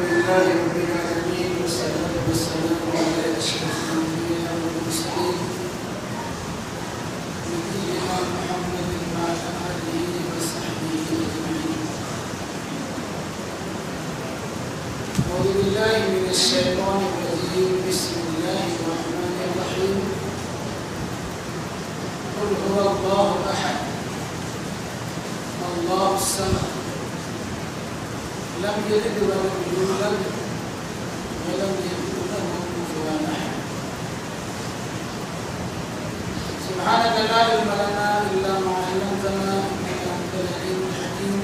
لله رب العالمين والصلاة والسلام على أشرف الأنبياء والمرسلين نبينا محمد وعلى آله وصحبه أجمعين. أعوذ بالله من الشيطان الرجيم. بسم الله الرحمن الرحيم. قل هو الله أحد الله الصمد لم يلد ولم يولد ولم يكن له كفوا أحد. سبحانك لا علم لنا إلا ما علمتنا إنك أنت العليم الحكيم.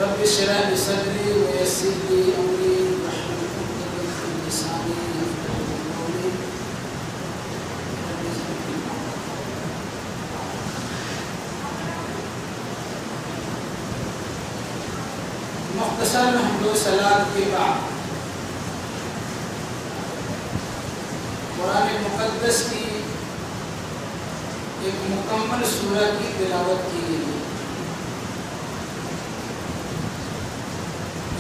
رب اشرح لي صدري ويسر لي أمري واحلل عقدة من لساني يفقهوا قولي. مختصر حمد و صلات کے بعد قرآن مقدس کی ایک مکمل سورہ کی تلاوت کی گئی.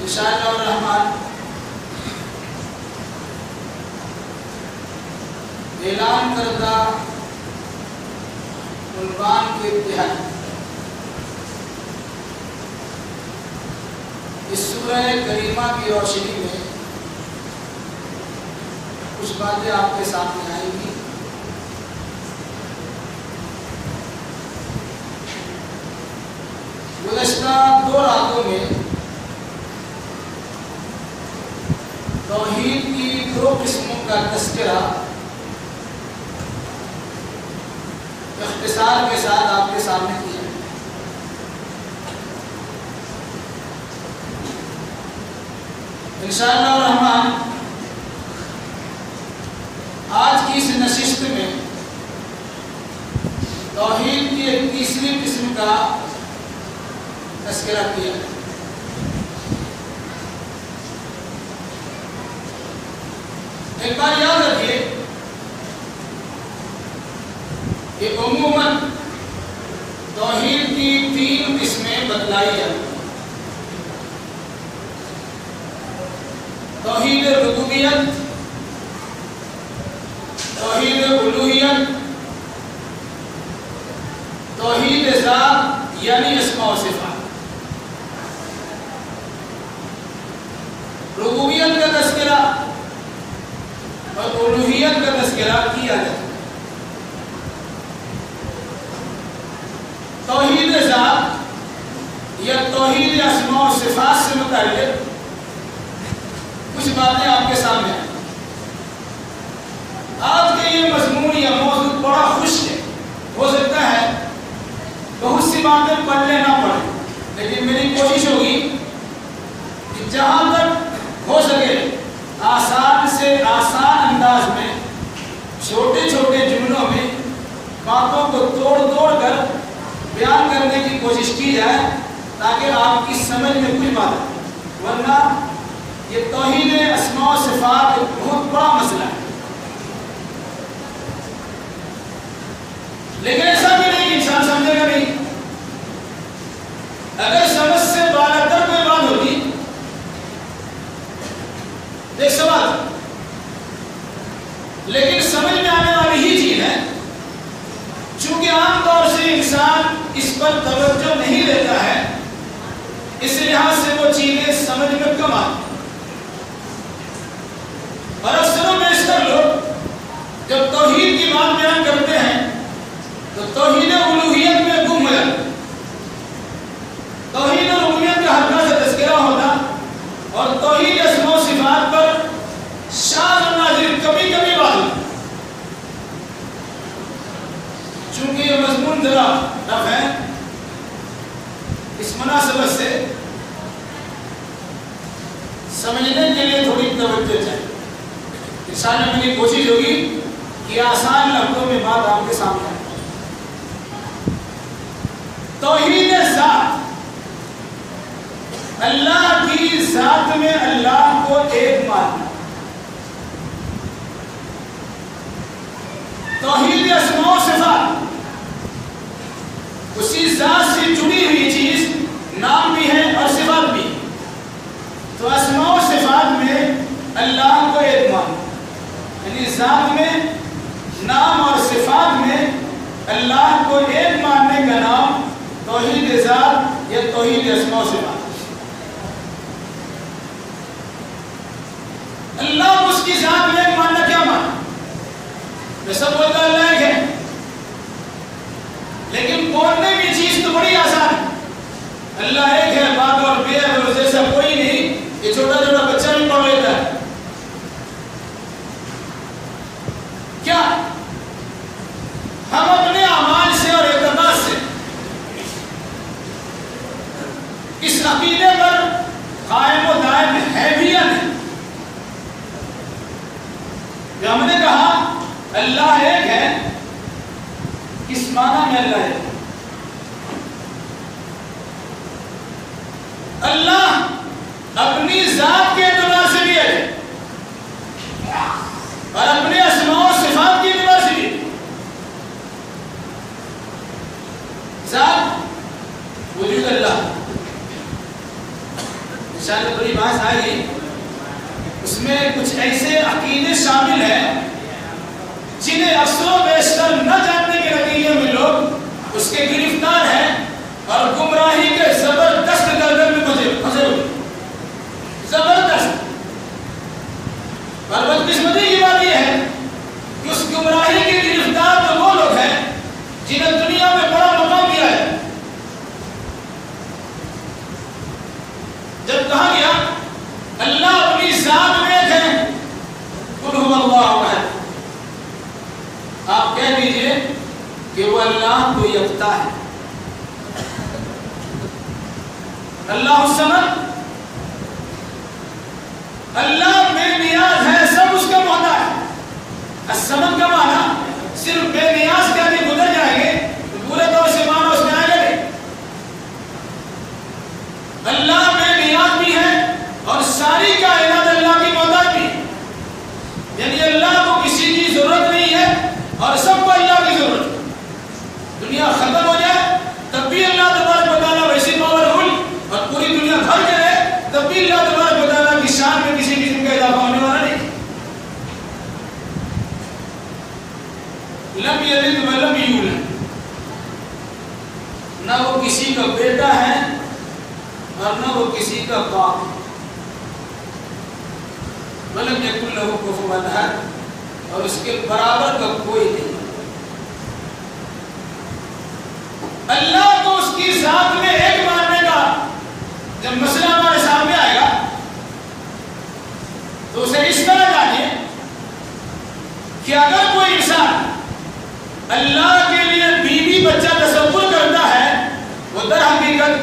انشاءاللہ الرحمن اعلان کردہ عنوان کے تحت اس سورہ کریمہ کی روشنی میں کچھ باتیں آپ کے سامنے آئیں گی. گزشتہ 2 راتوں میں توحید کی 2 قسموں کا تذکرہ اختصار کے ساتھ آپ کے سامنے کیا. انشاءاللہ الرحمن آج کی اس نشست میں توحید کی ایک تیسری قسم کا تذکرہ کیا. ایک بار یاد رکھیے کہ عموماً توحید کی 3 قسمیں بتلائی جاتی ہیں. توحید ربوبیت، توحید الوہیت، توحید ذات یعنی اسماء و صفات. ربوبیت کا تذکرہ اور الوہیت کا تذکرہ کیا جاتا ہے. توحید ذات یا توحید اسماء و صفات سے متعلق کچھ باتیں آپ کے سامنے ہیں. آج کے یہ مضمون یا موضوع بڑا خوش ہے. ہو سکتا ہے بہت سی باتیں پڑھنے نہ پڑیں، لیکن میری کوشش ہوگی کہ جہاں تک ہو سکے آسان سے آسان انداز میں چھوٹے چھوٹے جملوں میں باتوں کو توڑ توڑ کر بیان کرنے کی کوشش کی جائے تاکہ آپ کی سمجھ میں کچھ بات آئے. ورنہ یہ توحید اسماء و صفات ایک بہت بڑا مسئلہ ہے. لیکن ایسا بھی نہیں کہ انسان سمجھے گا نہیں. اگر سمجھ سے بالاتر کوئی بات ہوتی ایک سوال، لیکن سمجھ میں آنے والی ہی چیز ہے. چونکہ عام طور سے انسان اس پر توجہ نہیں دیتا ہے، اس لحاظ سے وہ چیزیں سمجھ میں کم آتی. اور اکثر و بیشتر لوگ جب توحید کی بات بیان کرتے ہیں تو توحید الوہیت میں گم ہو جاتے. توحید الوہیت کا ہلکا سے تذکرہ ہوتا اور توحید اسماء و صفات پر شاذ و نادر کبھی کبھی بات ہوتی. چونکہ یہ مضمون ذرا رف ہے، اس مناسبت سے سمجھنے کے لیے تھوڑی توجہ چاہیے. انشاءاللہ میری کوشش ہوگی کہ آسان لفظوں میں بات آپ کے سامنے آئے. توحید ذات، اللہ کی ذات میں اللہ کو ایک ماننا. توحید اسماء و صفات، اسی ذات سے جڑی ہوئی چیز نام بھی ہے اور صفات بھی. تو تو اسماء و صفات میں اللہ کو ایک مانو، یعنی ذات میں، نام اور صفات میں اللہ کو ایک ماننے کا نام توحید ذات یا توحید اسماء و صفات۔ اللہ کو اس کی ذات میں ایک ماننا کیا مانا؟ میں سب بولتا اللہ ایک ہے، لیکن بولنے کی چیز تو بڑی آسان ہے، اللہ ایک ہے، بات اور بے ہے، جیسا کوئی نہیں، یہ چھوٹا چھوٹا بچہ بھی پڑھ لیتا ہے۔ کیا ہم اپنے اعمال سے اور اعتقاد سے اس عقیدے پر قائم و دائم ہے بھی یا نہیں؟ جو ہم نے کہا اللہ ایک ہے، کس معنی میں اللہ ہے؟ اللہ اپنی ذات کے اعتبار سے بھی ہے اور اپنے اسماء و صفات کے اعتبار سے بھی۔ ذات وجود اللہ، انشاءاللہ بڑی بات آئے گی، اس میں کچھ ایسے عقیدے شامل ہیں جنہیں اکثر و بیشتر نہ جاننے کے نتیجے میں لوگ اس کے گرفتار ہیں اور گمراہی کے زبردست دلدل میں پھنسے ہوئے، زبردست۔ اور بدقسمتی کی بات یہ ہے کہ اس گمراہی کے گرفتار تو وہ لوگ ہیں جنہیں دنیا میں بڑا مقام دیا ہے۔ جب کہا گیا اللہ اپنی ذات میں ایک ہے، قل هو اللہ احد، آپ کہہ دیجئے کہ وہ اللہ کو یکتا ہے، اللہ الصمد، اللہ بے نیاز ہے، سب اس کا محتاج ہے۔ الصمد کا معنی صرف بے نیاز کہہ کے گزر جائیں گے تو پورے طور سے معنی اس میں آئے گا نہیں۔ اللہ بے نیاز بھی ہے اور ساری کائنات اللہ کی محتاج بھی ہے، یعنی اللہ کو کسی کی ضرورت نہیں ہے اور سب کو اللہ کی ضرورت ہے۔ دنیا ختم ہو جائے تب بھی اللہ تبارک و تعالیٰ ویسی پاورفل، اور پوری دنیا گھر کرے تب بھی اللہ تبارک و تعالیٰ کی شان میں کسی قسم کا اضافہ ہونے والا نہیں۔ لم یلد ولم یولد، نہ وہ کسی کا بیٹا ہے اور نہ وہ کسی کا باپ ہے، ولم یکن لہ کفوا احد، اور اس کے برابر کا کوئی نہیں۔ اللہ کو اس کی ذات میں ایک ماننے کا جب مسئلہ ہمارے سامنے آئے گا تو اسے اس طرح جانیے کہ اگر کوئی انسان اللہ کے لیے بیوی بچہ تصور کرتا ہے، وہ در حقیقت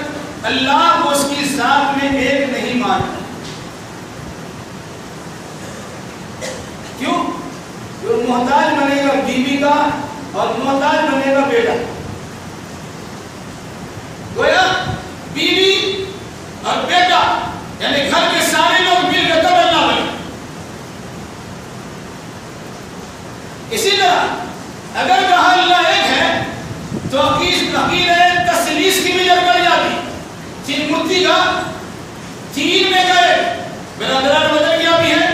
اللہ کو اس کی ذات میں ایک نہیں مانتا۔ کیوں؟ وہ محتاج بنے گا بیوی کا اور محتاج بنے گا بیٹا۔ گویا بیوی اور بیٹا یعنی گھر کے سارے لوگ مل کر تب اللہ بنے۔ اسی طرح اگر کہا اللہ ایک ہے تو عقیدہ تثلیث کی بھی جب کر جاتی، تین مورتی کا تین میں گئے، برادران بدل کیا بھی ہے،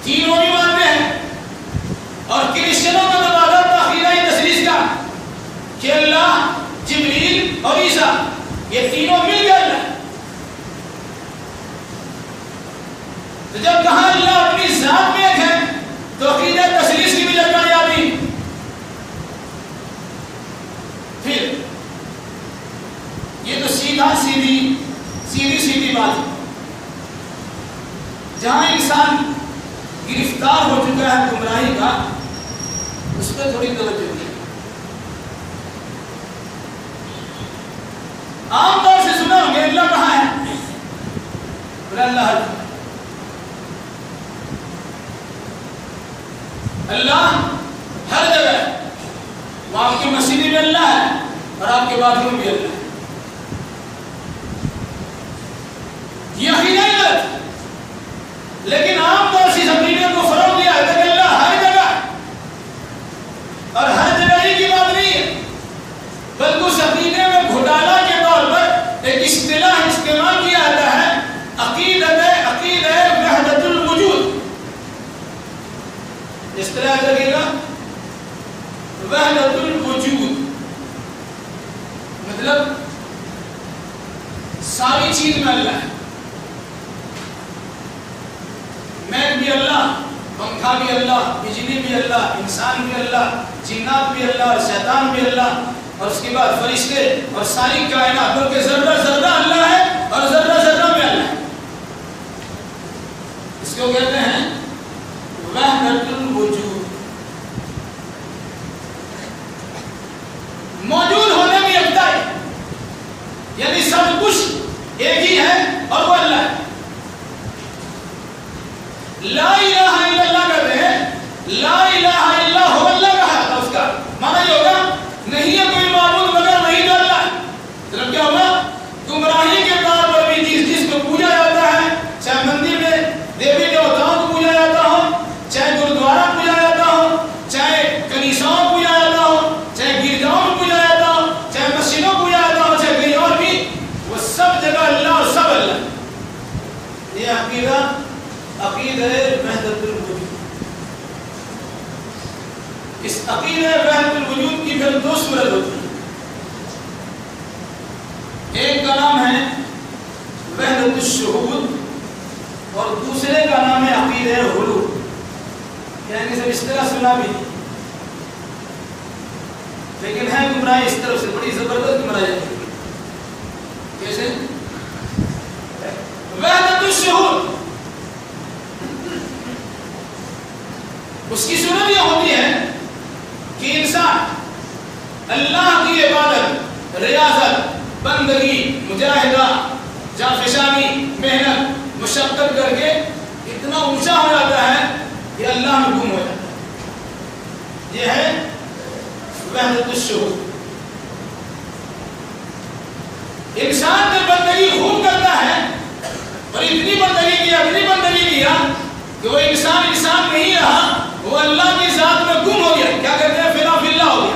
تین وہ بھی مانتے ہیں، اور کرسچنوں کا مبادر عقیدہ تثلیث کا کہ اللہ، جبریل اور عیسیٰ یہ تینوں مل گئے اللہ۔ تو جب کہا اللہ اپنی ذات میں ایک ہے تو عقیدہ تثلیث کی بھی جب کر جاتی۔ پھر یہ تو سیدھی بات ہے، جہاں انسان گرفتار ہو چکا ہے گمراہی کا، اس پہ تھوڑی توجہ دی۔ عام طور سے سنا ہوگا اللہ کہاں ہے؟ بولے اللہ ہے۔ اللہ ہر جگہ ہے، وہ آپ کی مسجد میں اللہ ہے اور آپ کے باتھ روم بھی اللہ ہے۔ یہ عقیدہ ہی غلط، لیکن عام طور سے اس عقیدے کو فروغ دیا ہے کہ اللہ ہر جگہ ہے، اور ہر جگہ ہی کی بات نہیں ہے، بلکہ اس عقیدے میں گھٹالہ کے طور پر ایک اصطلاح استعمال کیا جاتا ہے طرح لگے گا وحدت الوجود، مطلب ساری چیز میں اللہ ہے، میں بھی اللہ، پنکھا بھی اللہ، بجلی بھی اللہ، انسان بھی اللہ، جنات بھی اللہ، شیطان بھی اللہ، اور اس کے بعد فرشتے اور ساری کائنات، بلکہ ذرہ ذرہ اللہ ہے اور ذرہ ذرہ میں اللہ ہے۔ اس کو کہتے ہیں وحدت الوجود، موجود ہونے میں یکتا ہے، یعنی سب کچھ ایک ہی ہے اور وہ اللہ ہے۔ لا الہ الا اللہ کہتے ہیں، لا الہ الا هو اللہ کہا تھا، اس کا معنی یہ ہوگا نہیں ہے کوئی معبود مگر وہی تو اللہ ہے۔ مطلب کیا ہوگا؟ گمراہی کے طور پر بھی جس کو پوجا جاتا ہے، چاہے مندر میں دیوی دیوتاؤں کو پوجا جاتا ہو، چاہے گرودوارا پوجا جاتا ہو، چاہے کنیساؤں پوجا جاتا ہو، چاہے گرجاؤں پوجا جاتا ہو، چاہے مسجدوں پوجا جاتا ہو، چاہے کہیں اور بھی، وہ سب جگہ اللہ اور سب اللہ۔ یہ عقیدہ عقیدہ وحدت الوجود۔ اس عقیدہ وحدت الوجود کی پھر دو صورت ہوتی ہیں، ایک کا نام ہے وحدت الشہود اور دوسرے کا نام ہے عقیدہ حلول۔ یعنی سب اس طرح سنا بھی لیکن ہے گمراہی اس طرف سے بڑی زبردست گمراہی ہے۔ کیسے؟ وحدت الشہود اس کی صورت یہ ہوتی ہے کہ انسان اللہ کی عبادت، ریاضت، بندگی، مجاہدہ، جانفشانی، محنت، مشقت کر کے اتنا اونچا ہو جاتا ہے کہ اللہ میں گم ہو جاتا ہے۔ یہ ہے وحدت الشہود۔ انسان جب بندگی خوب کرتا ہے اور اتنی بندگی کیا کہ وہ انسان نہیں رہا، وہ اللہ کی ذات میں گم ہو گیا، کیا کہتے ہیں فنا فی اللہ ہو گیا،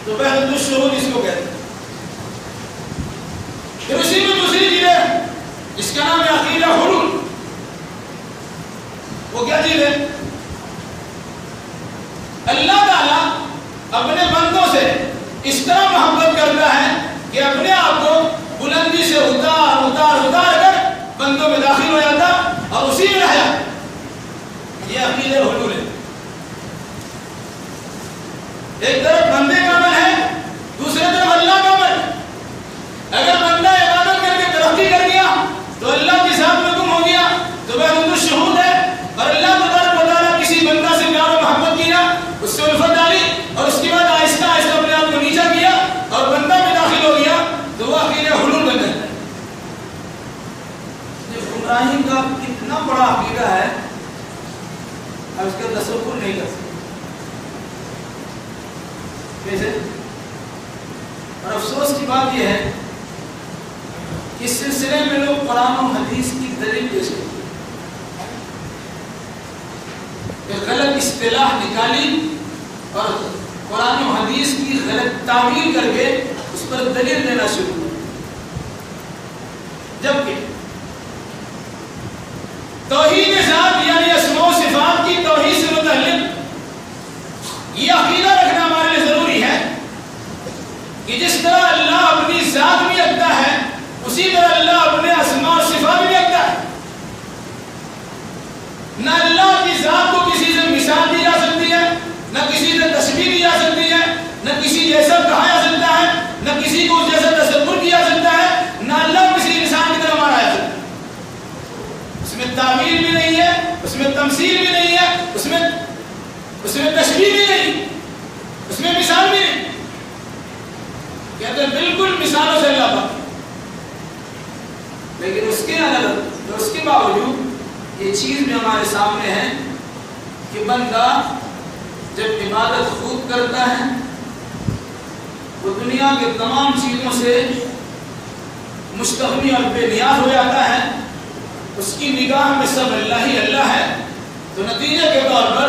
تو وحدت الشہود اس کو کہتے ہیں۔ پھر اسی میں دوسری چیز ہے جس کا نام ہے عقیدہ حلول۔ وہ کیا چیز ہے؟ اللہ تعالیٰ اپنے بندوں سے اس طرح محبت کرتا ہے کہ اپنے آپ کو بلندی سے اتار کر بندوں میں داخل ہو جاتا اور اسی میں رہ جاتا۔ یہ عقیدہ حلول ہے۔ ایک طرف بندے کا عمل ہے، دوسرے طرف اللہ کا عمل ہے۔ اگر بندہ عبادت کر کے ترقی کر گیا تو اللہ کی ذات میں گم ہو گیا، تو وحدت الشہود ہے۔ اور اللہ تبارک و تعالیٰ کسی بندہ سے پیار و محبت کیا، اس سے الفت ڈالی اور اس کے بعد آہستہ آہستہ اپنے آپ کو نیچا کیا اور بندہ میں داخل ہو گیا، تو وہ عقیدہ حلول بن جاتا ہے۔ گمراہی کا کتنا بڑا عقیدہ ہے، اب اس کا تصور نہیں کر سکتے کیسے؟ اور افسوس کی بات یہ ہے کہ اس سلسلے میں لوگ قرآن و حدیث کی دلیل پیش کرتے ہیں، غلط اصطلاح نکالی اور قرآن و حدیث کی غلط تعبیر کر کے اس پر دلیل دینا شروع کیا، جبکہ توحید ذات یعنی اسماء و صفات کی توحید سے متعلق یہ عقیدہ رکھنا ہمارے لیے ضروری ہے کہ جس طرح اللہ اپنی ذات بھی رکھتا ہے، اسی طرح اللہ اپنے اسماء و صفات بھی رکھتا ہے۔ نہ اللہ کی ذات کو کسی سے مثال دی جا سکتی ہے، نہ کسی سے تشبیہ دی جا سکتی ہے، نہ کسی جیسا کہا جا سکتا ہے، نہ کسی کو اس جیسا تصور کیا جا سکتا ہے، نہ اللہ کسی انسان کی طرح مارا جا سکتا ہے۔ اس میں تعمیل بھی نہیں ہے، اس میں تمثیل بھی نہیں ہے، اس میں تشبیہ بھی نہیں، اس میں مثال بھی نہیں۔ کہتے ہیں بالکل مثالوں سے اللہ پاک، لیکن اس کے باوجود یہ چیز بھی ہمارے سامنے ہے کہ بندہ جب عبادت خوب کرتا ہے وہ دنیا کے تمام چیزوں سے مستغنی اور بے نیاز ہو جاتا ہے، اس کی نگاہ میں سب اللہ ہی اللہ ہے، تو نتیجے کے طور پر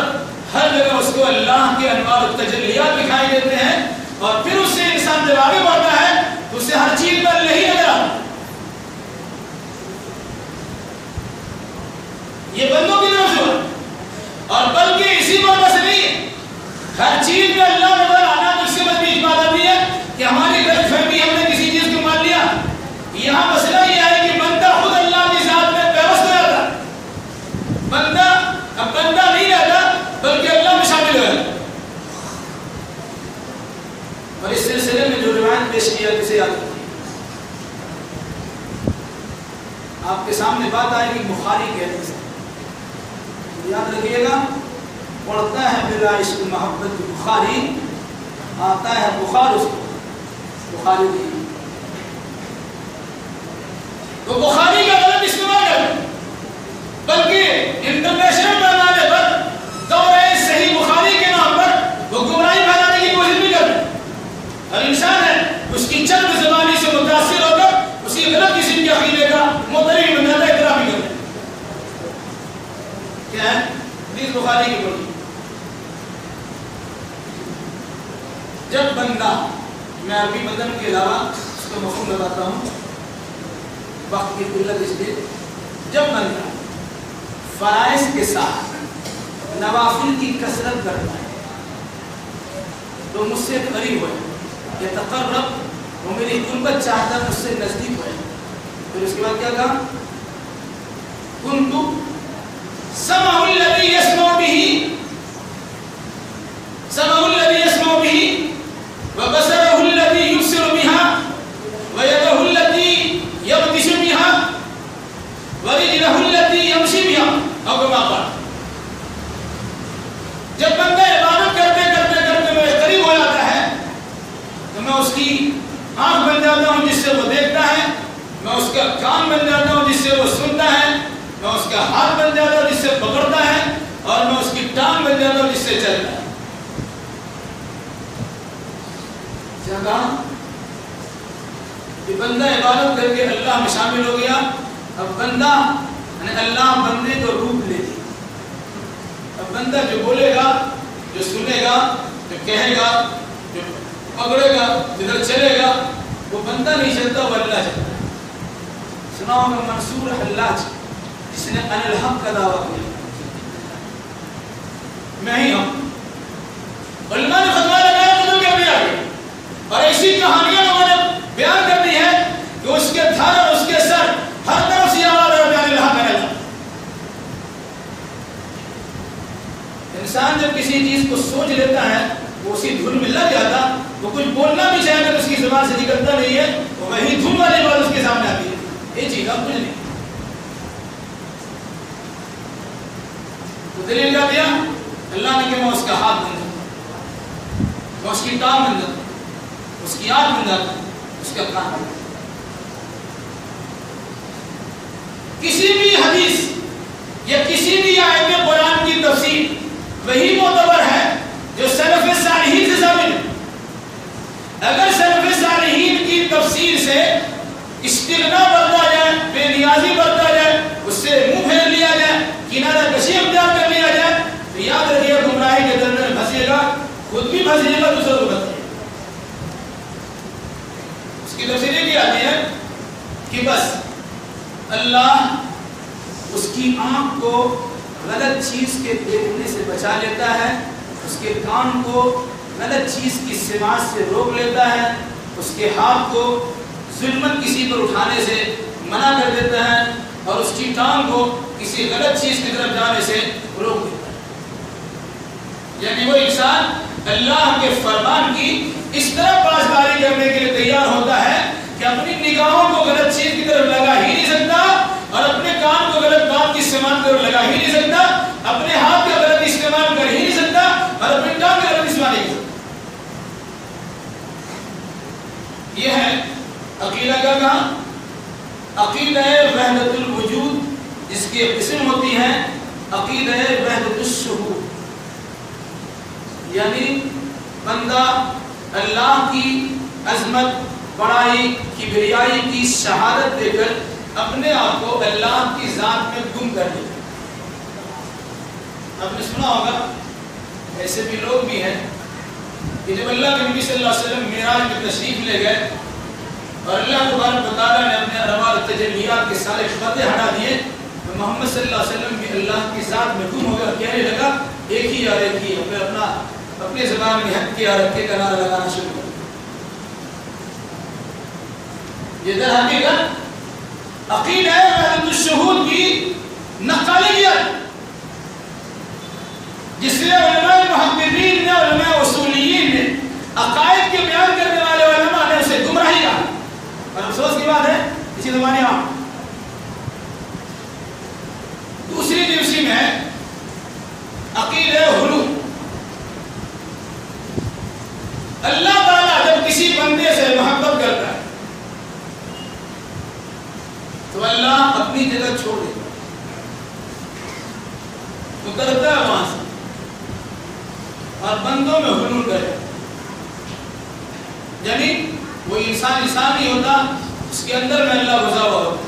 ہر جگہ اس کو اللہ کے انوار و تجلیات دکھائی دیتے ہیں، اور پھر اس سے انسان جب آگے بڑھتا ہے تو اسے ہر چیز پر اللہ ہی نظر آتا ہے۔ ہر چیز میں اللہ نے بڑھانا تو اس سے بس بھی اجماع نہیں ہے کہ ہماری غلط فہمی ہم نے کسی چیز کو مان لیا. یہاں مسئلہ یہ ہے کہ بندہ خود اللہ کی ذات میں پیوست ہو جاتا. بندہ اب بندہ نہیں رہتا بلکہ اللہ میں شامل ہو جاتا. اور اس سلسلے میں جو روایت پیش کیا کسے یاد رکھیے. آپ کے سامنے بات آئے گی بخاری کے حدیث یاد رکھیے گا. پڑھتا ہے بلا عشق محبت بخاری آتا ہے بخار اس کو بخاری کی تو بخاری کا غلط استعمال کر بلکہ انٹرنیشنل پیمانے پر دورہ صحیح بخاری کے نام پر وہ گمراہی پھیلانے کی کوشش بھی کر رہے. ہر انسان ہے اس کی چند زبانی سے متاثر ہو کر اسی غلط قسم کے عقیدے کا متری بن جاتا ہے. اقرار بھی کر رہے کیا ہے حدیث بخاری کی پڑھی. جب بندہ میں عربی متن کے علاوہ اس کا مفہوم بتاتا ہوں وقت کی قلت اس لیے. جب بندہ فرائض کے ساتھ نوافل کی کثرت کرتا ہے تو مجھ سے قریب ہو جائے یہ تقرب وہ میری قربت چاہتا ہے مجھ سے نزدیک ہو جائے. پھر اس کے بعد کیا کہا کنتو سمع الذی یسمع به سمع الذی یسمع به وبصره الذي يبصر بها ويده التي يبطش بها ورجله التي يمشي بها او كما قال. جب بندہ عبادت کرتے کرتے کرتے میرے قریب ہو جاتا ہے تو میں اس کی آنکھ بن جاتا ہوں جس سے وہ دیکھتا ہے, میں اس کا کان بن جاتا ہوں جس سے وہ سنتا ہے, میں اس کا ہاتھ بن جاتا ہوں جس سے پکڑتا ہے, اور میں اس کی ٹانگ بن جاتا ہوں جس سے چلتا ہے. کہ بندہ عبادت کر کے اللہ میں شامل ہو گیا. اب بندہ یعنی اللہ بندے کو روپ لے دی. اب بندہ جو بولے گا, جو سنے گا, جو کہے گا, جو پکڑے گا, جدھر چلے گا, وہ بندہ نہیں چلتا, وہ اللہ چلتا. سنا ہوگا منصور حلاج جس نے ان الحق کا دعویٰ کیا میں ہی ہوں. علماء نے فتویٰ لگایا تو کیا بھی آگے اور ایسی کہانیاں لوگوں نے بیان کر دی ہے کہ اس کے دھر اور اس کے سر ہر طرف سے آواز آ جانے لگا کرے گا. انسان جب کسی چیز کو سوچ لیتا ہے وہ اسی دھن میں لگ جاتا, وہ کچھ بولنا بھی چاہے اگر اس کی زبان سے نکلتا نہیں ہے وہ وہی دھن والی بات اس کے سامنے آتی ہے. یہ چیز اب کچھ نہیں. تو دلیل کیا دیا اللہ نے کہ میں اس کا ہاتھ بن جاتا, میں اس کی ٹانگ بن جاتا, اس کی آنکھ بن جاتا, اس کا کان بن جاتا. کسی بھی حدیث یا کسی بھی آیت قرآن کی تفسیر وہی معتبر ہے جو سلف صالحین سے ثابت ہے. اگر سلف صالحین کی تفسیر سے استغنا برتا جائے, بے نیازی برتا جائے, اس سے منہ پھیر لیا جائے, کنارہ کشی اختیار کر لیا جائے تو یاد رکھیے گمراہی کے درمیان میں پھنسے گا, خود بھی پھنسے گا, دوسروں کو پھنسے گا. اس کی تفسیر یہ آتی ہے کہ بس اللہ اس کی آنکھ کو غلط چیز کے دیکھنے سے بچا لیتا ہے, اس کے کان کو غلط چیز کی سماعت سے روک لیتا ہے, اس کے ہاتھ کو ظلمت کسی پر اٹھانے سے منع کر دیتا ہے, اور اس کی ٹانگ کو کسی غلط چیز کی طرف جانے سے روک دیتا ہے. یعنی وہ انسان اللہ کے فرمان کی اس طرح پاسداری کرنے کے لیے تیار ہوتا ہے کہ اپنی نگاہوں کو غلط چیز کی طرف لگا ہی نہیں سکتا, اور اپنے کان کو غلط بات کی سماعت کی طرف لگا ہی نہیں سکتا, اپنے ہاتھ کا غلط استعمال کر ہی نہیں سکتا, اور اپنی ٹانگ کا غلط استعمال نہیں کر سکتا. یہ ہے عقیدہ کا کہاں عقیدہ وحدت الوجود, جس کی ایک قسم ہوتی ہے عقیدہ وحدت الشہود. یعنی بندہ اللہ کی عظمت, بڑائی, کبریائی کی شہادت دے کر اپنے آپ کو اللہ کی ذات میں گم کر دے. آپ نے سنا ہوگا ایسے بھی لوگ بھی ہیں کہ جب اللہ کے نبی صلی اللہ علیہ وسلم معراج میں تشریف لے گئے اور اللہ تبارک و تعالیٰ نے اپنے انوار تجلیات کے سارے پردے ہٹا دیے تو محمد صلی اللہ علیہ وسلم بھی اللہ کی ذات میں گم ہو گیا. کہنے لگا ایک ہی یار ایک ہی, پھر اپنا اپنی زبان میں ہکے اور ہکے کا نعرہ لگانا شروع کر دیا۔ یہ در حقیقت عقیدہ ہے وحدت الشہود کی نقالیت، جس نے علماء محققین نے، علماء اصولیین نے، عقائد کے بیان کرنے والے علماء نے اسے گمراہی کہا۔ اور افسوس کی بات ہے اسی زمانے میں دوسری قسم ہے عقیدہ حلول۔ اللہ تعالیٰ جب کسی بندے سے محبت کرتا ہے تو اللہ اپنی جگہ چھوڑ دیتا ہے، اترتا ہے وہاں سے اور بندوں میں حلول کرے، یعنی وہ انسان نہیں ہوتا، اس کے اندر میں اللہ گھسا ہوا ہوتا ہے۔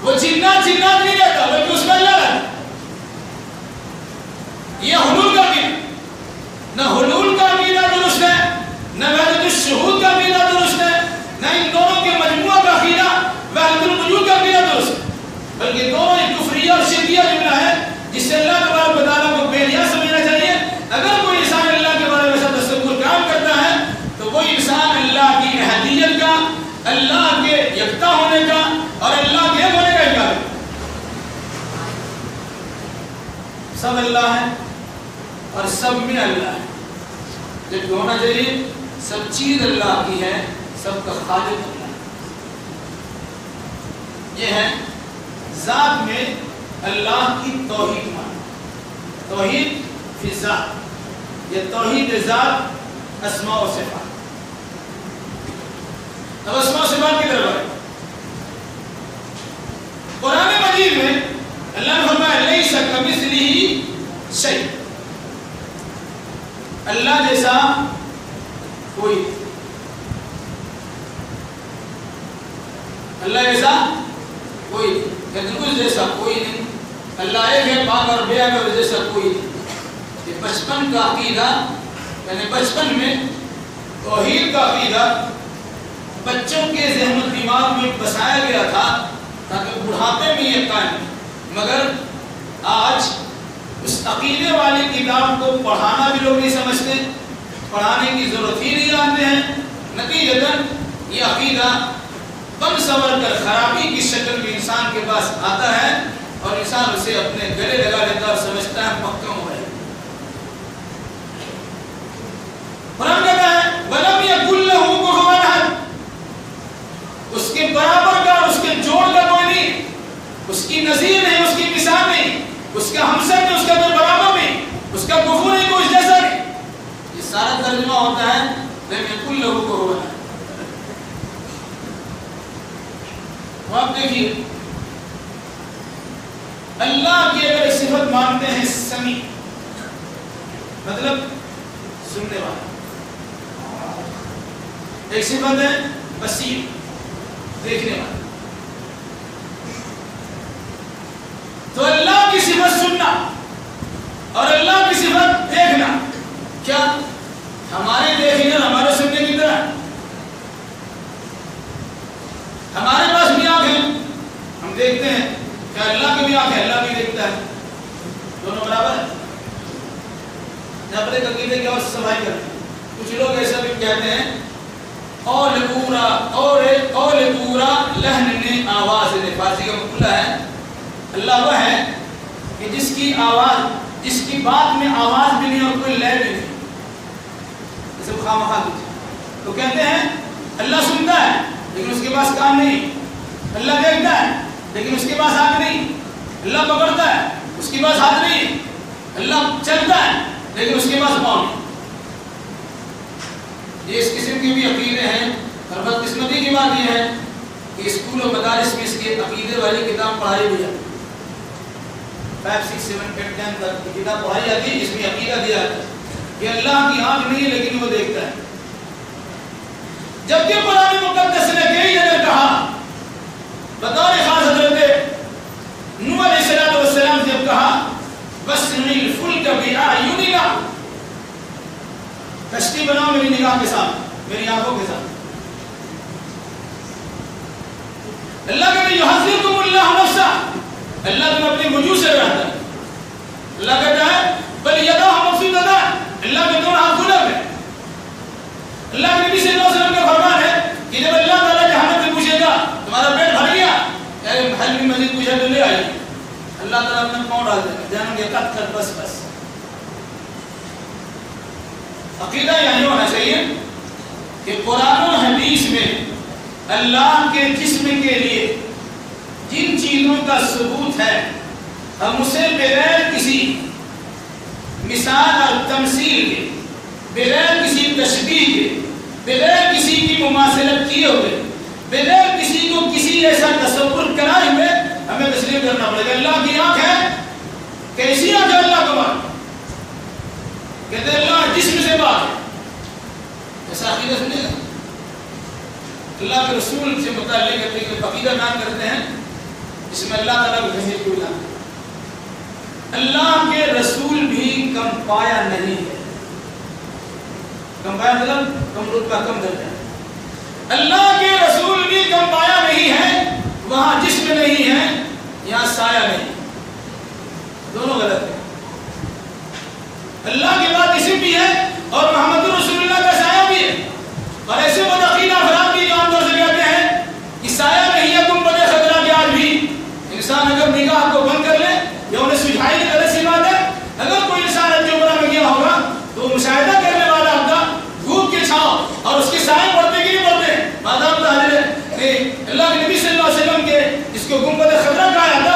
وہ جنات نہیں رہتا بلکہ اس میں اللہ رہتا۔ یہ حلول کا عقیدہ، نہ حلول کا عقیدہ درست ہے، نہ وحدت الشہود کا عقیدہ درست ہے، نہ ان دونوں کے مجموعہ کا عقیدہ وحدت الوجود کا عقیدہ درست ہے، بلکہ دونوں ایک کفریہ اور شرکیہ جملہ ہے جس سے اللہ تبارک و تعالیٰ کو بے نیاز سمجھنا چاہیے۔ اگر کوئی انسان اللہ کے بارے میں ایسا تصور کام کرتا ہے تو وہ انسان اللہ کی احدیت کا، اللہ کے یکتا ہونے کا اور اللہ کے ایک ہونے کا انکار ہے۔ سب اللہ ہے اور سب میں اللہ ہے، جبکہ ہونا چاہیے سب چیز اللہ کی ہے، سب کا خالق اللہ ہے۔ یہ ہے ذات میں اللہ کی توحید مانا، توحید فی ذات، یہ توحید ذات اسماء و صفات۔ اب اسماء و صفات کی طرف آئے، قرآن مجید میں اللہ نے فرمایا لیس کمثلہ شیء، اللہ جیسا کوئی، اللہ جیسا کوئی، کچھ جیسا کوئی نہیں، اللہ ایک ہے، پاک اور بے عیب اور جیسا کوئی نہیں۔ یہ بچپن کا عقیدہ، یعنی بچپن میں توحید کا عقیدہ بچوں کے ذہن و دماغ میں بسایا گیا تھا تاکہ بڑھاپے میں یہ قائم، مگر آج اس عقیدے والی کتاب کو پڑھانا بھی لوگ نہیں سمجھتے، پڑھانے کی ضرورت ہی نہیں جانتے ہیں، نتیجتاً یہ عقیدہ بن سور کر خرابی کی شکل میں انسان کے پاس آتا ہے اور انسان اسے اپنے گلے لگا لیتا اور سمجھتا ہے پکا ہو رہا ہے۔ قرآن کہتا ہے وَلَمْ يَكُنْ لَهُ كُفُوًا أَحَدٌ، اس کے برابر کا اور اس کے جوڑ کا کوئی نہیں، اس کی نظیر نہیں، اس کی مثال نہیں، اس کا ہمسر نہیں، اس کا کوئی برابر نہیں، اس کا کفو نہیں، کوئی جیسا نہیں۔ یہ سارا ترجمہ ہوتا ہے لَمْ يَكُنْ لَهُ كُفُوًا أَحَدٌ۔ آپ دیکھیے اللہ کی اگر صفت مانتے ہیں سمیع، مطلب سننے والا، ایک صفت ہے بصیر، دیکھنے والا، تو اللہ کی صفت سننا اور اللہ کی صفت دیکھنا کیا ہمارے دیکھنے اور ہمارے سننے کی طرح؟ ہمارے پاس بھی آنکھ ہے، ہم دیکھتے ہیں، کیا اللہ کی بھی آنکھ ہے؟ اللہ بھی دیکھتا ہے، دونوں برابر ہیں؟ اپنے عقیدے کی اور صفائی کرتے ہیں۔ کچھ لوگ ایسا بھی کہتے ہیں قول پورا لہن نے آواز نے، فارسی کا مقولہ ہے اللہ وہ ہے کہ جس کی آواز، جس کی بات میں آواز بھی نہیں اور کوئی لے بھی نہیں، اسے خامخواہ کیجیے۔ تو کہتے ہیں اللہ سنتا ہے لیکن اس کے پاس کان نہیں، اللہ دیکھتا ہے لیکن اس کے پاس آنکھ نہیں، اللہ پکڑتا ہے اس کے پاس ہاتھ نہیں، اللہ چلتا ہے لیکن اس کے پاس پاؤں نہیں۔ یہ اس قسم کے بھی عقیدے ہیں، اور بدقسمتی کی بات یہ ہے کہ اسکول و مدارس میں اس کے عقیدے والی کتاب پڑھائی بھی جاتی ہے، 5, 6, 7, 8, 10 تک کتاب پڑھائی جاتی ہے جس میں عقیدہ دیا جاتا ہے کہ اللہ کی آنکھ نہیں ہے لیکن وہ دیکھتا ہے، جبکہ قرآن مقدس نے کئی جگہ کہا، بطور خاص حضرت نوح علیہ السلام جب کہا وَاسْنِعِ الْفُلْكَ بِأَعْيُنِنَا، کشتی بناؤ میری نگاہ کے ساتھ، میری آنکھوں کے ساتھ۔ اللہ کہتے ہیں یحذرکم اللہ نفسہ، اللہ تم اپنی وجوہ سے رہتا ہے۔ اللہ کہتا ہے بل یداہ مبسوطتان، اللہ کے جسم کے لیے جن چیزوں کا ثبوت ہے ہم اسے بغیر کسی مثال اور تمثیل کے، بغیر کسی تشبیہ کے، بغیر کسی کی مماثلت کیے ہوئے، بغیر کسی کو کسی ایسا تصور کرائے ہوئے ہمیں تسلیم کرنا پڑے گا۔ اللہ کی آنکھ ہے، کیسی آنکھ ہے اللہ کو مان؟ کہتے ہیں اللہ جسم سے پاک ہے، ایسا عقیدہ سنیے گا۔ اللہ کے رسول سے متعلق ایک عقیدہ بیان کرتے ہیں جس میں اللہ تعالیٰ کو کہیں کوئی نہ، اللہ کے رسول بھی کم پایا نہیں ہے۔ کم پایا مطلب کم رتبہ، کم درجہ۔ اللہ کے رسول بھی کم پایا نہیں ہے، وہاں جسم نہیں ہے، یہاں سایہ نہیں، دونوں غلط ہیں۔ اللہ کے بعد جسم بھی ہے اور محمد رسول اللہ کا سایہ بھی ہے، اور ایسے متعقیدہ افراد بھی جو عام طور سے کہتے ہیں کہ سایہ نہیں ہے گنبد خضرا کے آج بھی انسان اگر نگاہ کو بند کر لے یا انہیں سجھائی نہیں، غلط سی بات ہے۔ اگر کوئی انسان حج عمرہ میں گیا ہوگا تو مشاہدہ کرنے والا ہوگا دھوپ کے چھاؤں اور اس کے سائے پڑتے کہ نہیں پڑتے ہیں، مادام اللہ کے نبی صلی اللہ علیہ وسلم کے جس کو گنبد خضرا کہا جاتا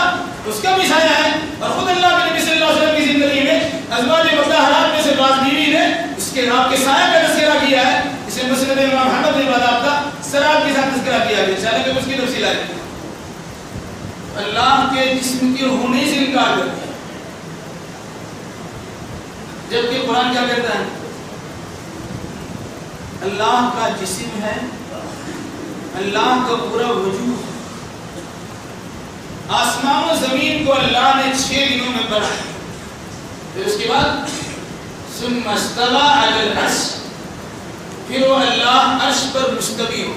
اس کا بھی سایہ ہے، اور خود اللہ کے نبی صلی اللہ علیہ وسلم کی زندگی میں ازواج مطہرات میں سے بعض بیوی نے اس کے نام کے سایہ کا تذکرہ کیا ہے، اسے مسند امام احمد بن حنبل کا سراب کے ساتھ تذکرہ کیا گیا، چاہے کہ اس کی تفصیل ہے۔ اللہ کے جسم کے ہونے سے انکار کرتے ہیں، جبکہ قرآن کیا کہتا ہے؟ اللہ کا جسم ہے، اللہ کا پورا وجود، آسمان و زمین کو اللہ نے 6 دنوں میں بنایا، پھر اس کے بعد ثم استوى على العرش، پھر وہ اللہ عرش پر مستوی ہو۔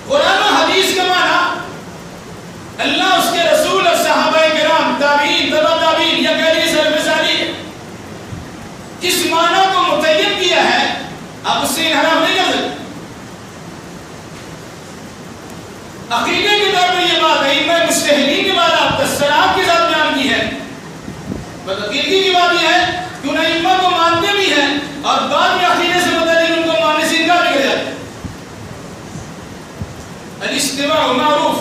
قرآن و حدیث کا معنی اللہ، اس کے رسول اور صحابہ کرام، تابعین، تبع تابعین یا کہہ لیجیے سلف صالح جس معنی کو متعین کیا ہے آپ اس سے انحراف نہیں کر سکتے۔ عقیدے کے طور پر یہ بات ہے، ائمہ مجتہدین کے بعد آپ تصریحات کے ساتھ بیان کی ہے، بدعقیدگی کی بات یہ ہے کہ ان ائمہ کو مانتے بھی ہیں اور بعد میں عقیدے سے متعلق ان کو ماننے سے انکار بھی کر جاتے ہیں۔ الاستواء معروف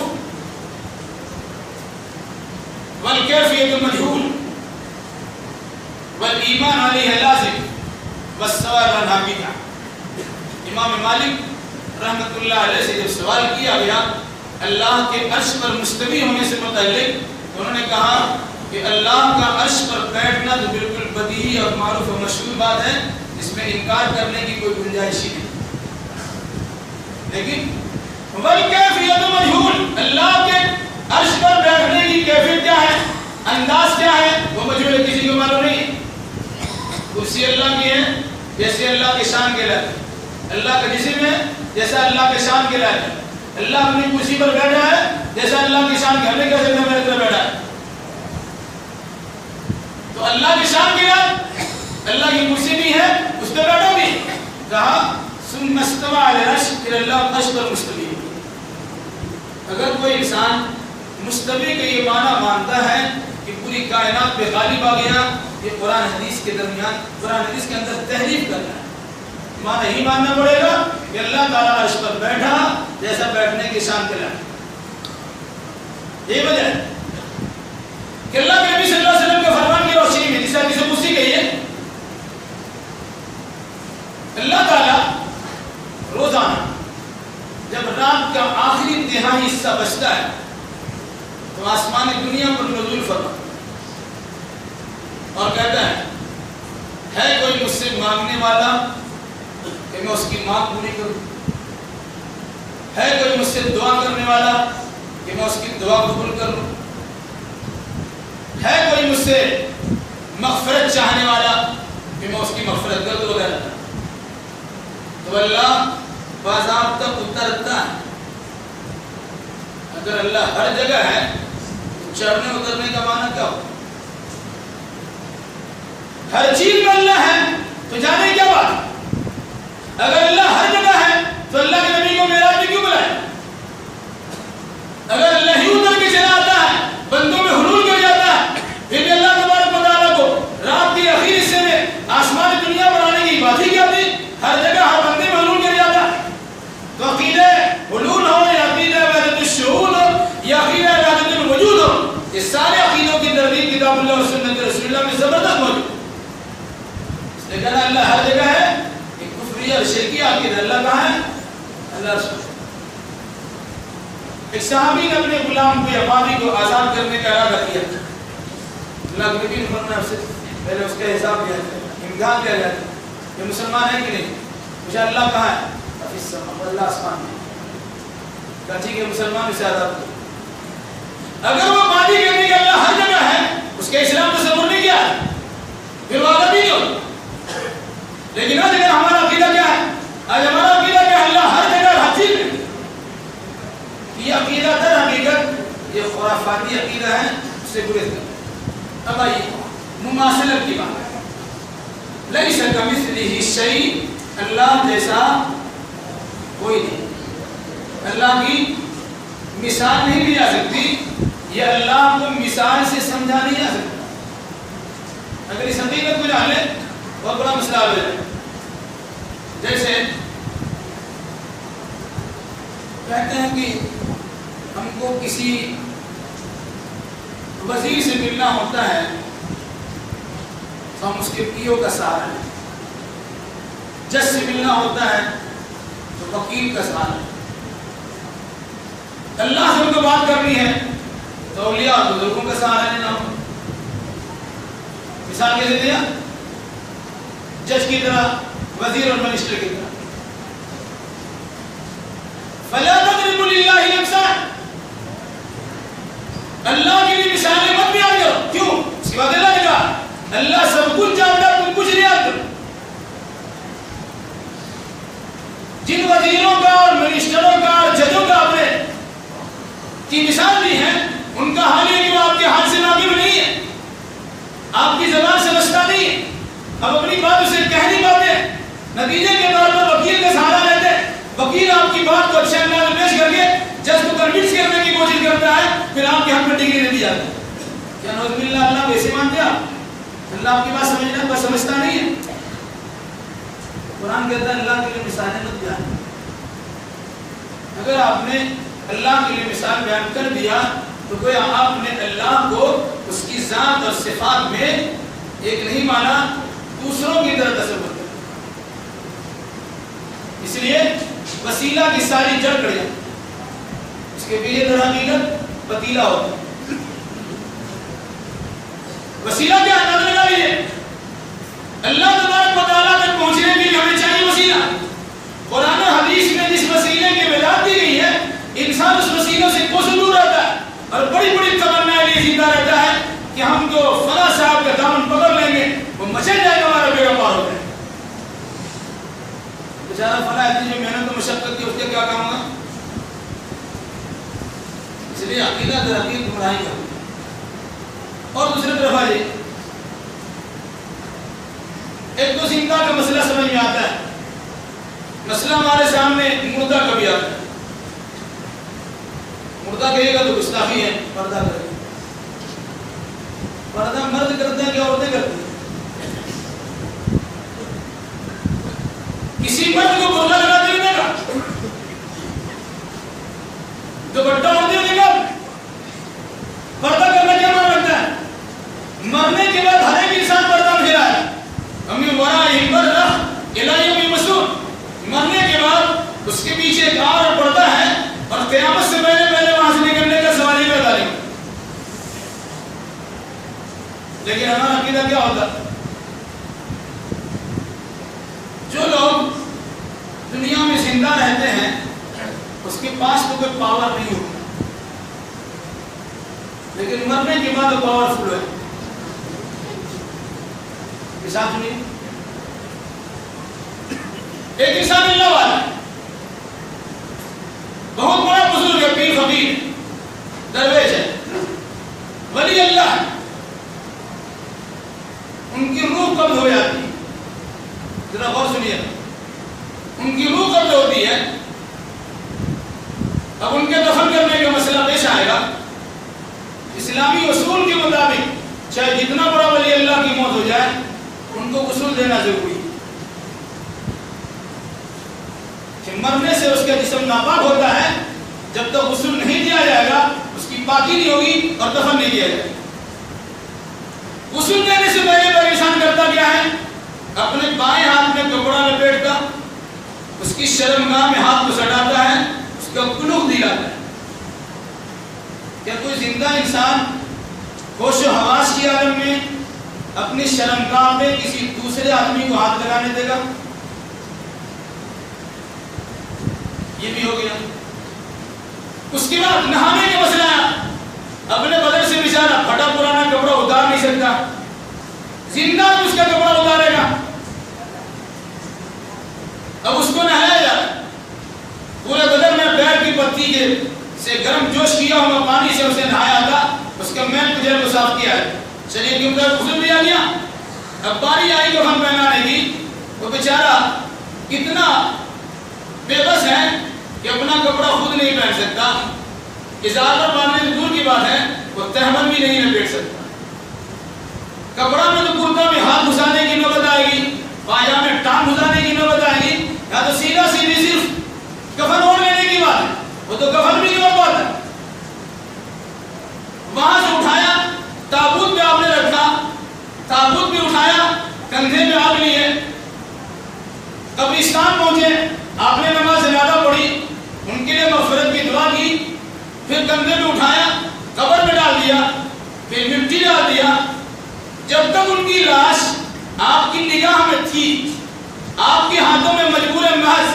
والکیفیت مجہول والایمان علیہ لازم والسؤال عنہ بدعہ۔ امام مالک رحمۃ اللہ علیہ سے جب سوال کیا گیا اللہ کے عرش پر مستوی ہونے سے متعلق، انہوں نے کہا کہ اللہ کا عرش پر بیٹھنا تو بالکل بدیہی اور معروف و مشہور بات ہے، اس میں انکار کرنے کی کوئی گنجائش ہی نہیں، لیکن والکیفیت مجہول، اللہ کے عرش پر بیٹھنے کی کیفیت کیا ہے، انداز کیا ہے، وہ مجہول ہے، کسی کو معلوم نہیں۔ کرسی اللہ کی ہے جیسے اللہ کے شان کے لائق، اللہ کا جسم ہے جیسا اللہ کے شان کے لائق، اللہ اپنی کرسی پر بیٹھا ہے جیسا اللہ کی شان کے، ہمیں کہہ سکتے ہیں میرے طرح بیٹھا ہے، تو اللہ کی شان کے لائق اللہ کی کرسی بھی ہے، اس پہ بیٹھا بھی، کہا ثم استوى على العرش، پھر اللہ عرش پر مستوی ہے۔ اگر کوئی انسان مستوی کا یہ معنی مانتا ہے کہ پوری کائنات پہ غالب آ گیا، یہ قرآن حدیث کے درمیان، قرآن حدیث کے اندر تحریف کرنا ہے، معنی ہی ماننا پڑے گا کہ اللہ تعالیٰ عرش پر بیٹھا جیسا بیٹھنے کی شان کے لائق۔ یہ وجہ ہے کہ اللہ کے نبی صلی اللہ علیہ وسلم کے فرمان کی روشنی میں جس حدیث قدسی کہی ہے، اللہ تعالیٰ روزانہ جب رات کا آخری تہائی حصہ بچتا ہے تو آسمانی دنیا پر نزول فرماتا اور کہتا ہے کوئی مجھ سے مانگنے والا کہ میں اس کی مانگ پوری کروں، ہے کوئی مجھ سے دعا کرنے والا کہ میں اس کی دعا قبول کروں، ہے کوئی مجھ سے مغفرت چاہنے والا کہ میں اس کی مغفرت کر دوں وغیرہ۔ تو اللہ باضابطہ اترتا ہے۔ اگر اللہ ہر جگہ ہے تو چڑھنے اترنے کا معنی کیا ہو؟ ہر چیز میں اللہ ہے تو جانے کیا بات؟ اگر اللہ ہر جگہ ہے تو اللہ کے نبی کو معراج میں کیوں بلایا؟ اگر اللہ ہی اتر کے چلا آتا ہے، بندوں میں حلول کر جاتا ہے، پھر بھی اللہ تبارک و تعالیٰ کو رات کے آخری حصے میں آسمان دنیا پر آنے کی بات ہی کیا تھی؟ ہے اللہ ہر جگہ ہے، ایک کفری اور شرکی عقیدہ اللہ کہاں ہے؟ اللہ رسول۔ ایک صحابی نے اپنے غلام کو یا بادی کو آزاد کرنے کا ارادہ کیا، اللہ کے نبی نے فرمایا سے پہلے اس کا حساب کیا جائے، امتحان کیا جائے یہ مسلمان ہے کہ نہیں؟ مجھے اللہ کہاں ہے؟ اللہ آسمان میں۔ کہا ٹھیک ہے مسلمان اسے آزاد کرو۔ اگر وہ بادی کہنے کہ اللہ ہر جگہ ہے، اس کے اسلام تصور نہیں کیا ہے، پھر وہ آزاد نہیں ہو۔ لیکن آج اگر ہمارا عقیدہ کیا ہے؟ آج ہمارا عقیدہ کہ اللہ ہر جگہ ہر چیز میں، یہ عقیدہ در حقیقت یہ خرافاتی عقیدہ ہے، اس سے گریز کریں۔ اب آئیے مماثلت کی بات ہے، لیس کمثلہ شیء، اللہ جیسا کوئی نہیں، اللہ کی مثال نہیں دی جا سکتی، یہ اللہ کو مثال سے سمجھا نہیں جا سکتا۔ اگر اس حقیقت کو جان لیں بہت بڑا مسئلہ ہو جائے۔ جیسے کہتے ہیں کہ ہم کو کسی وزیر سے ملنا ہوتا ہے تو ہم اس کے پیو کا سہارا لیں، جج سے ملنا ہوتا ہے تو وکیل کا سہارا لیں، اللہ سے ان کو بات کرنی ہے تو اولیاء اور بزرگوں کا سہارا لینا ہو۔ مثال کیسے دیا؟ جج کی طرح، وزیر اور منسٹر کی طرح۔ فَلَا تَضْرِبُوا لِلَّهِ الْأَمْثَالَ، اللہ کی بھی مثالیں مت بیان کرو۔ کیوں؟ اس کی بات اللہ نے کہا اللہ سب کچھ جانتا ہے، تم کچھ نہیں جانتے۔ جن وزیروں کا اور منسٹروں کا اور ججوں کا آپ نے کی مثال دی ہے، ان کا حال ہے کہ وہ آپ کے حال سے ناقص نہیں ہے، آپ کی زبان سمجھتا نہیں ہے، اب اپنی بات اسے کہہ نہیں پاتے، نتیجے کے طور پر وکیل کا سہارا لیتے ہیں۔ وکیل آپ کی بات کو اچھے انداز میں پیش کر کے جج کو کنونس کرنے کی کوشش کرتا ہے، پھر آپ کے حق میں ڈگری دے دی جاتی ہے۔ کیا نعوذ باللہ اللہ کو ایسے مانتے آپ؟ اللہ آپ کی بات سمجھنا بس سمجھتا نہیں ہے۔ قرآن کہتا ہے اللہ کے لیے مثالیں مت بیان۔ اگر آپ نے اللہ کے لیے مثال بیان کر دیا تو کوئی آپ نے اللہ کو اس کی ذات اور صفات میں ایک نہیں مانا، دوسروں کی طرح تصور کر۔ اس لیے وسیلہ کی ساری جڑ کڑیاں، اس کے پیچھے در حقیقت پتیلا ہوتا ہے۔ وسیلہ کیا ہے؟ نظر لگا لیجیے، اللہ تبارک و تعالیٰ تک پہنچنے کے لیے ہمیں چاہیے وسیلہ۔ قرآن و حدیث میں جس وسیلے کی وضاحت دی گئی ہے، انسان اس وسیلوں سے کوسوں دور رہتا ہے اور بڑی بڑی تمنائیں لیے زندہ رہتا ہے کہ ہم جو فلاں صاحب کا دامن پکڑ لیں گے وہ مچل جائے گا، ہمارا بیڑا پار ہو جائے گا۔ بیچارہ فلاں اتنی جو محنت و مشقت کی، اس کے کیا کام ہوگا؟ اس لیے عقیدہ در حقیقت گمراہی کا۔ اور دوسری طرف آئیے، ایک تو زندہ کا مسئلہ سمجھ میں آتا ہے، مسئلہ ہمارے سامنے مردہ کبھی آتا ہے۔ مردہ کہے گا تو گستاخی ہے، پردہ کرے گا۔ پردہ مرد کرتے ہیں کہ عورتیں کرتی ہیں؟ کسی مرد کو برقع لگاتے ہوئے دیکھا؟ دوپٹہ اوڑھتے ہوئے دیکھا؟ پردہ کرنا کیا معنی رکھتا ہے؟ مرنے کے بعد ہر ایک انسان پردہ پھیرا ہے۔ امی ورائہم برزخ الی یوم یبعثون، مرنے کے بعد اس کے پیچھے ایک اور پردہ ہے اور قیامت سے پہلے وہاں سے نکلنے کا سوال ہی پیدا نہیں۔ لیکن ہمارا عقیدہ کیا ہوتا؟ جو لوگ دنیا میں زندہ رہتے ہیں اس کے پاس تو کوئی پاور نہیں ہوتا، لیکن مرنے کے بعد وہ پاورفل ہے۔ مثال سنیے، ایک انسان اللہ والا بہت بڑا بزرگ ہے، پیر فقیر درویش ہے، ولی اللہ ہے، ان کی روح قبض ہو جاتی ہے۔ ذرا غور سنیے، ان کی روح قبض ہوتی ہے، اب ان کے دفن کرنے کا مسئلہ پیش آئے گا۔ اسلامی اصول کے مطابق چاہے جتنا بڑا ولی اللہ کی موت ہو جائے ان کو غسل دینا ضروری ہے، کہ مرنے سے اس کا جسم ناپاک ہوتا ہے، جب تک غسل نہیں دیا جائے گا اس کی پاکی نہیں ہوگی اور دفن نہیں کیا جائے گا۔ غسل دینے سے پہلے انسان کرتا کیا ہے؟ اپنے بائیں ہاتھ میں کپڑا لپیٹتا، اس کی شرمگاہ میں ہاتھ کو سٹاتا ہے، اس کا کلوخ دلاتا ہے۔ کیا کوئی زندہ انسان ہوش و حواس کی عالم میں اپنی شرمگاہ میں کسی دوسرے آدمی کو ہاتھ لگانے دے گا؟ یہ بھی ہو گیا۔ اس کے بعد نہانے کا مسئلہ ہے، اپنے بدن سے بیچارہ پھٹا پرانا کپڑا اتار نہیں سکتا، زندہ بھی اس کا کپڑا اتارے گا۔ اب اس کو نہلایا جاتا، پورے بدن میں بیل کی پتی کے سے گرم جوش کیا ہوا پانی سے اسے نہایا تھا، اس کا میل کجل کو صاف کیا ہے، شریر کے اندر غسل دیا گیا۔ اب باری آئی کو ہم پہنانے کی، وہ بیچارہ کتنا بے بس ہے کہ اپنا کپڑا خود نہیں پہن سکتا، ازار پر باندھنے کی دور کی بات ہے، وہ تہمن بھی نہیں لپیٹ سکتا۔ کپڑا میں تو کرتا میں ہاتھ گھسانے کی نوبت آئے گی، پاجامے میں ٹانگ گھسانے کی نوبت آئے گی، یا تو سیدھا سیدھی صرف کفن اوڑھ لینے کی بات ہے، وہ تو کفن بھی نہیں اوڑھ پاتا۔ وہاں سے اٹھایا، تابوت پہ آپ نے رکھا، تابوت بھی اٹھایا، کندھے پہ آپ لیے، قبرستان پہنچے، آپ نے نماز جنازہ پڑھی، ان کے لیے مغفرت کی دعا کی، پھر کندھے پہ اٹھایا، قبر میں ڈال دیا، پھر مٹی ڈال دیا۔ جب تک ان کی لاش آپ کی نگاہ میں تھی، آپ کے ہاتھوں میں مجبور محض،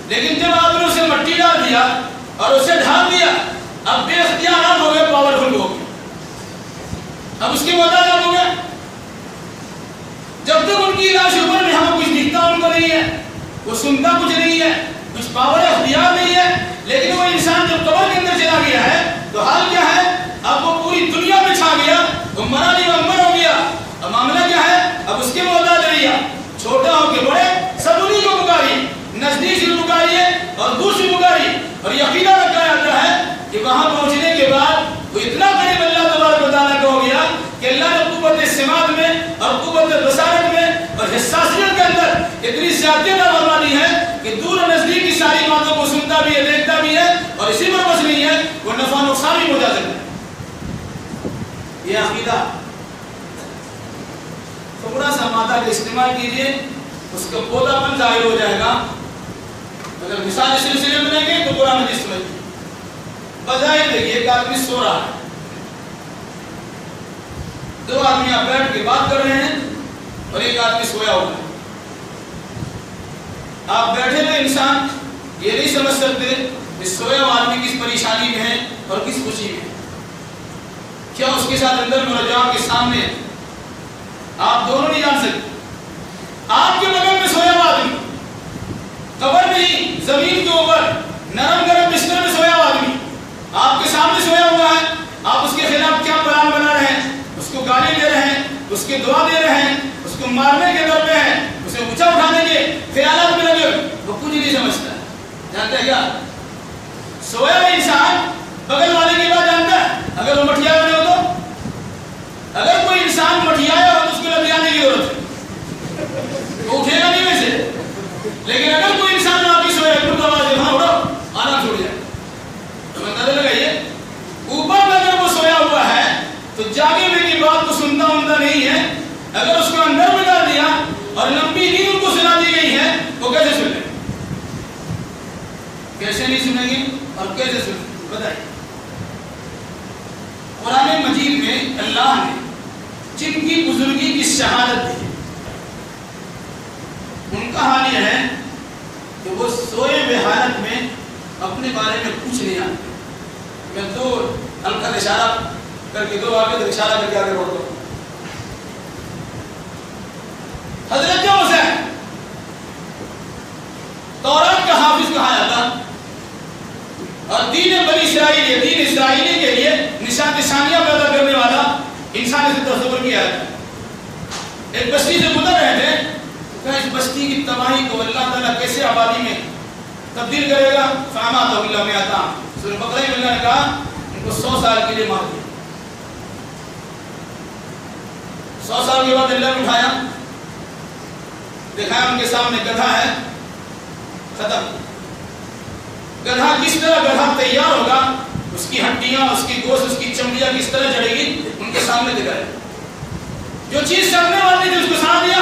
لیکن جب آپ نے اسے مٹی ڈال دیا اور اسے ڈھال دیا، اب بے اختیار آپ ہو گئے، پاورفل ہو گئے، اب اس کے محتاج آپ ہو گئے۔ جب تک ان کی لاش اوپر میں ہمیں کچھ دکھتا ان کو نہیں ہے، وہ سنتا کچھ نہیں ہے، کچھ پاور اختیار نہیں ہے، لیکن وہ انسان جب قبر کے اندر چلا گیا ہے تو حال کیا ہے؟ اب وہ پوری دنیا میں چھا گیا، وہ مرا نہیں وہ امر ہو گیا۔ اب معاملہ کیا ہے؟ اب اس کے محتاج رہی ہے، چھوٹا ہو کے بڑے سب انہیں کو پکاری، نزدیک سے پکاری ہے اور دور سے پکاری، اور یقینہ رکھا جاتا ہے کہ وہاں پہنچنے کے بعد وہ اتنا قریب اللہ تبارک و تعالیٰ کا ہو گیا کہ اللہ نے قوت سماعت میں اور قوت بصارت میں اور حساسیت کے اندر اتنی زیادتی نافرمانی ہے کہ دور اور نزدیک کی ساری باتوں کو سنتا بھی ہے، دیکھتا بھی ہے، اور اسی پر بس نہیں ہے، وہ نفع نقصان بھی پہنچا سکتا ہے۔ یہ عقیدہ تھوڑا سا مادہ کا استعمال کیجئے، اس کا پودا پن ظاہر ہو جائے گا۔ اگر مثال سلسلے میں لیں گے تو قرآن حدیث سمجھیں، بظاہر دیکھیے ایک آدمی سو رہا ہے، دو آدمی آپ بیٹھ کے بات کر رہے ہیں اور ایک آدمی سویا ہوا ہے۔ آپ بیٹھے ہوئے انسان یہ نہیں سمجھ سکتے کہ سویا ہوا آدمی کس پریشانی میں ہے اور کس خوشی میں ہے، کیا اس کے ساتھ اندر مرجعہ کے سامنے ہے، آپ دونوں نہیں جان سکتے۔ آپ کے بغل میں سویا ہوا آدمی، قبر میں ہی زمین کے اوپر نرم گرم بستر میں سویا ہوا آدمی آپ کے سامنے سویا ہوا ہے، آپ اس کے خلاف کیا پلان بنا رہے ہیں، اس کو گالی دے رہے ہیں، اس کی دعا دے رہے ہیں، اس کو مارنے کے در پہ ہیں، اسے اونچا اٹھانے کے خیالات میں لگے، وہ کچھ نہیں سمجھتا۔ جانتے ہیں کیا؟ سویا ہوا انسان بغل والے کی بات جانتا ہے، اگر وہ مٹھیا ہوئے ہو تو، اگر کوئی انسان مٹھیایا ہو تو اس کو لگ جانے کی ضرورت ہے، وہ اٹھے گا نہیں ویسے، لیکن اگر کوئی انسان آپ کی سویا ہے، آواز وہاں اڑو، آنا چھوڑ جائے، تو اندازہ لگائیے اوپر میں اگر وہ سویا ہوا ہے تو جاگے میں کی بات کو سنتا نہیں ہے، اگر اس کو اندر میں ڈال دیا اور لمبی نیند ان کو سنا دی گئی ہے، وہ کیسے سنیں گے؟ کیسے نہیں سنیں گے اور کیسے سنیں گے؟ بتائیے۔ قرآن مجید میں اللہ نے جن کی بزرگی کی شہادت دی، ان کا حال یہ ہے کہ وہ سوئے ہوئے حالت میں اپنے بارے میں کچھ نہیں آتے۔ میں دو ہلکا اشارہ کر کے دو آگے اشارہ کر کے آگے بڑھتا ہوں۔ حضرت حسین تورات کا حافظ کہا جاتا اور دین بنی اسرائیل، دین اسرائیلی کے لیے نشانیاں پیدا کرنے والا انسان سے تصور کیا ہے۔ ایک بستی سے گزر رہے تھے، کہ اس بستی کی تباہی کو اللہ تعالیٰ کیسے آبادی میں تبدیل کرے گا؟ فامات اللہ میں آتا سورہ بقرہ میں اللہ نے کہا ان کو 100 سال کے لیے مار دیا۔ 100 سال کے بعد اللہ نے اٹھایا، دکھایا ان کے سامنے گدھا ہے، ختم۔ گدھا کس طرح گدھا تیار ہوگا، اس کی ہڈیاں، اس کی گوشت، اس کی چمڑیاں کس طرح جڑے گی، ان کے سامنے دکھایا۔ جو چیز کرنے والی تھی اس کو سنا دیا،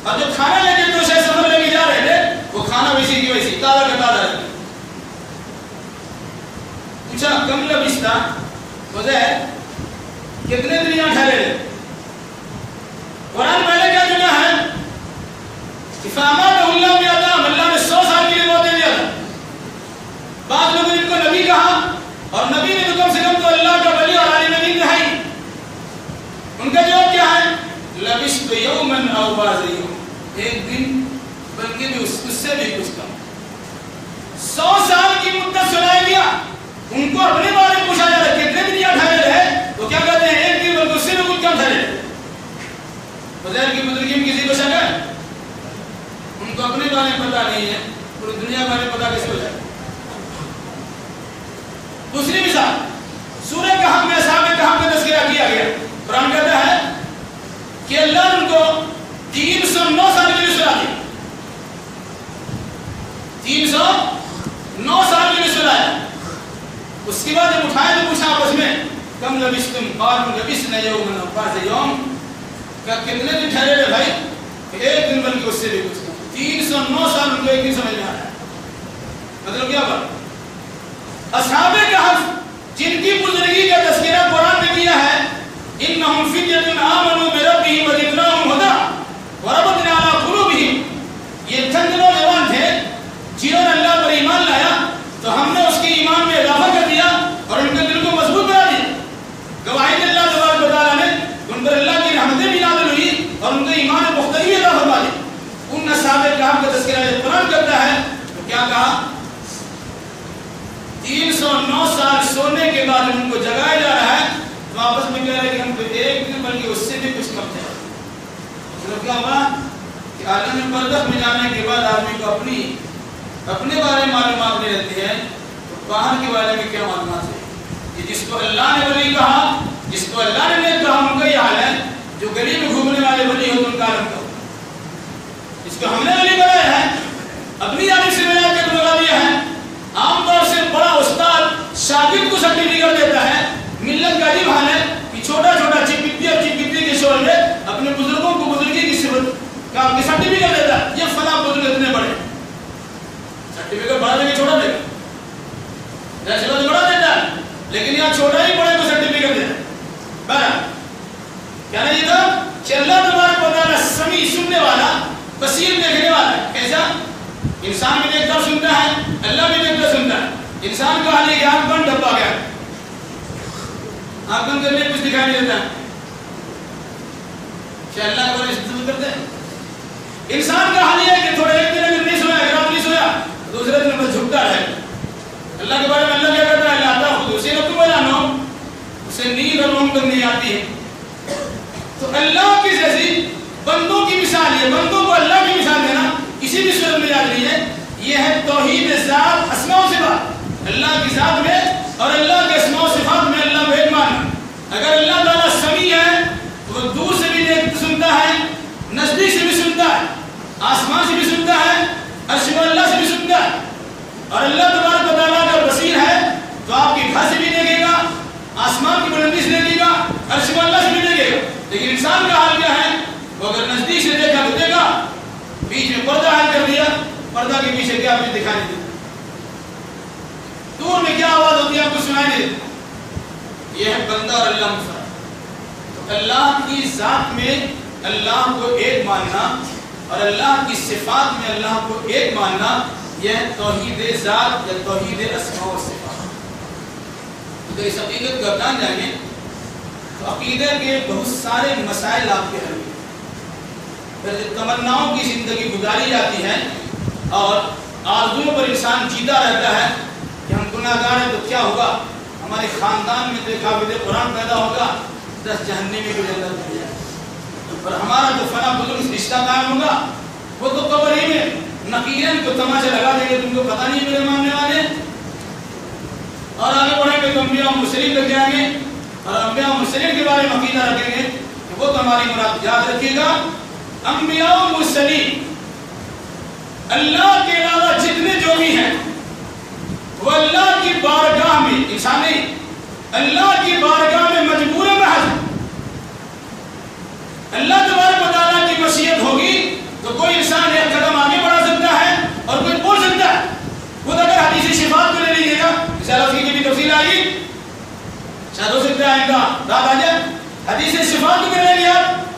اور جو کھانا لے کے 2 شہر سفر لے کے جا رہے تھے وہ کھانا ویسی کی ویسی تازہ کا تازہ ہے. پوچھا کم لبستہ حذیر کتنے دن یہاں ٹھہرے رہے؟ قرآن پہلے کیا چکا ہے کہ فَأَمَاتَهُ اللَّهُ مِئَةَ عَامٍ، اللہ نے 100 سال کے لیے موت دے دیا تھا. بعض لوگوں نے ان کو نبی کہا اور نبی نے تو کم سے کم تو اللہ کا ولی اور عالم دین کہا ہی. ان کا جواب کیا ہے؟ لبثت یوما او بعض یوم، ایک دن بلکہ بھی اس سے بھی کچھ کم. 100 سال کی مدت سنائی دیا. ان کو اپنے بارے میں پوچھا جا رہا ہے کتنے دن یہاں ٹھہرے رہے، وہ کیا کہتے ہیں ایک دن بلکہ اس سے بھی کچھ کم ٹھہرے. حذیر کی بزرگی میں کسی کو شک ہے؟ ان کو اپنے بارے میں پتہ نہیں ہے، پوری دنیا کے بارے میں پتہ کیسے ہو جائے. دوسری مثال سورہ کہف میں اصحاب کہف کا تذکرہ کیا گیا. قرآن کہتا ہے کہ اللہ ان کو 309 سال کے لیے سلا دیا. 309 سال کے لیے سلایا. اس کے بعد جب اٹھائے تو پوچھا آپس میں کم لبثتم قالوا لبثنا یوما او بعض یوم، کیا کتنے دن ٹھہرے رہے بھائی؟ ایک دن بلکہ اس سے بھی کچھ کم. 309 سال ان کو ایک دن سمجھ میں آیا. مطلب کیا بات؟ اصحاب کہف جن کی بزرگی کا تذکرہ قرآن نے کیا ہے انہم فیۃ آمنوا بربہم وزدناہم ھدی وربطنا علی قلوبہم، یہ چند نوجوان تھے جنہوں نے اللہ پر ایمان لایا تو ہم نے اس کے ایمان میں اضافہ کر دیا اور ان کے دل کو مضبوط بنا دیا. گواہی اللہ تبارک و تعالیٰ نے ان پر اللہ کی رحمتیں بھی نازل ہوئی اور ان کے ایمان میں پختگی عطا فرما دی. ان اصحاب کہف کا تذکرہ جب قرآن کرتا ہے تو کیا کہا؟ 309 سال سونے کے بعد ان کو جگایا جا رہا ہے تو آپس میں کہہ رہے ہیں کہ ہم تو ایک دن بلکہ اس سے بھی کچھ کم تھے. مطلب کیا ہوا کہ عالم برزخ میں جانے کے بعد آدمی کو اپنے بارے میں معلومات نہیں رہتی ہے تو باہر کے بارے میں کیا معلومات ہے. کہ جس کو اللہ نے ولی کہا، جس کو اللہ نے نیک کہا، ان کا یہ حال ہے. جو گلی میں گھومنے والے ولی ہو تو ان کا عالم کا، جس کو ہم نے ولی بنایا ہے اپنی جانب سے ملا کے لگا دیا ہے. عام طور سے بڑا استاد شاگرد کو سرٹیفکیٹ دیتا ہے. ملت کا عجیب حال ہے کہ چھوٹا چھوٹا چپتی اور چپتی کے شور میں اپنے بزرگوں کو بزرگی کی صفت کا سرٹیفکیٹ دیتا ہے. یہ فلاں بزرگ اتنے بڑے، سرٹیفکیٹ بڑا دے کے چھوٹا دے گا، ایسے بات بڑا دیتا ہے لیکن یہاں چھوٹا ہی بڑے کو سرٹیفکیٹ دیتا ہے. بہرحال کیا نہیں تھا کہ اللہ تبارک و تعالیٰ سمیع سننے والا، بصیر دیکھنے والا ہے. کیسا؟ انسان بھی دیکھتا سنتا ہے، اللہ بھی دیکھتا سنتا ہے. انسان کا حال ہے کہ آنکھ بند ڈبا گیا، آنکھ بند کرنے کچھ دکھائی نہیں دیتا. کیا اللہ کو استعمال کرتے ہیں؟ انسان کا حال یہ ہے کہ تھوڑے ایک دن اگر نہیں سویا، رات نہیں سویا، دوسرے دن بس جھکتا ہے. اللہ کے بارے میں اللہ کیا کرتا ہے؟ اللہ خود اسے رکھو جانو، اسے نیند اور روم کرنی آتی ہے. تو اللہ کی جیسی بندوں کی مثال ہے، بندوں کو اللہ کی مثال دینا کسی بھی صورت میں یاد نہیں ہے. یہ ہے توحید ذات، اسماء و صفات. اللہ کی ذات میں اور اللہ کے اسماء و صفات میں اللہ کو ایک ماننا. اگر اللہ تعالیٰ سمیع ہے تو وہ دور سے بھی سنتا ہے، نزدیک سے بھی سنتا ہے، آسمان سے بھی سنتا ہے، عرش پر اللہ سے بھی سنتا ہے. اور اللہ تبارک و تعالیٰ اگر بصیر ہے تو آپ کے گھر سے بھی دیکھے گا، آسمان کی بلندی سے دیکھے گا، عرش پر اللہ سے بھی دیکھے گا. لیکن انسان کا حال کیا ہے؟ وہ اگر نزدیک سے دیکھا تو دیکھا، بیچ میں پردہ حل کر دیا، پردہ کے پیچھے کیا آپ نے دکھائی نہیں دیتا. دور میں کیا آواز ہوتی ہے آپ کو سنائی نہیں دیتا. یہ ہے بندہ اور اللہ مفرد. تو اللہ کی ذات میں اللہ کو ایک ماننا اور اللہ کی صفات میں اللہ کو ایک ماننا، یہ توحید ذات یا توحید اسماء و صفات. تو اس عقیدت کو جان جائیں گے تو عقیدے کے بہت سارے مسائل آپ کے حل ہوئے. پھر تمناؤں کی زندگی گزاری جاتی ہے اور آرزوؤں پر انسان جیتا رہتا ہے کہ ہم گناہگار ہیں تو کیا ہوگا، ہمارے خاندان میں تو حافظ قرآن پیدا ہوگا، 10 جہنمی میں بھی جنت مل جائے. اور ہمارا جو فلاں بزرگ رشتہ قائم ہوگا وہ تو قبر ہی میں نقیرن کو تماچے لگا دیں گے، تم کو پتہ نہیں میرے ماننے والے. اور آگے بڑھیں گے تو انبیاء و مرسلین لگ جائیں گے اور انبیاء و مرسلین کے بارے میں عقیدہ رکھیں گے کہ وہ تو ہماری مراد. یاد رکھیے گا انبیاء و مرسلین اللہ کے علاوہ جتنے جو بھی ہیں وہ اللہ کی بارگاہ میں، انسان نہیں، اللہ کی بارگاہ میں مجبور محض. اللہ تبارک و تعالیٰ کی مشیت ہوگی تو کوئی انسان ایک قدم آگے بڑھا سکتا ہے اور کوئی بول سکتا ہے. خود اگر حدیث شفاعت کو لے لیجیے گا انشاءاللہ اس کی بھی تفصیل آئے گی, شاید ہو سکتا ہے آئندہ رات آ جائے. حدیث شفاعت کو لے لیا,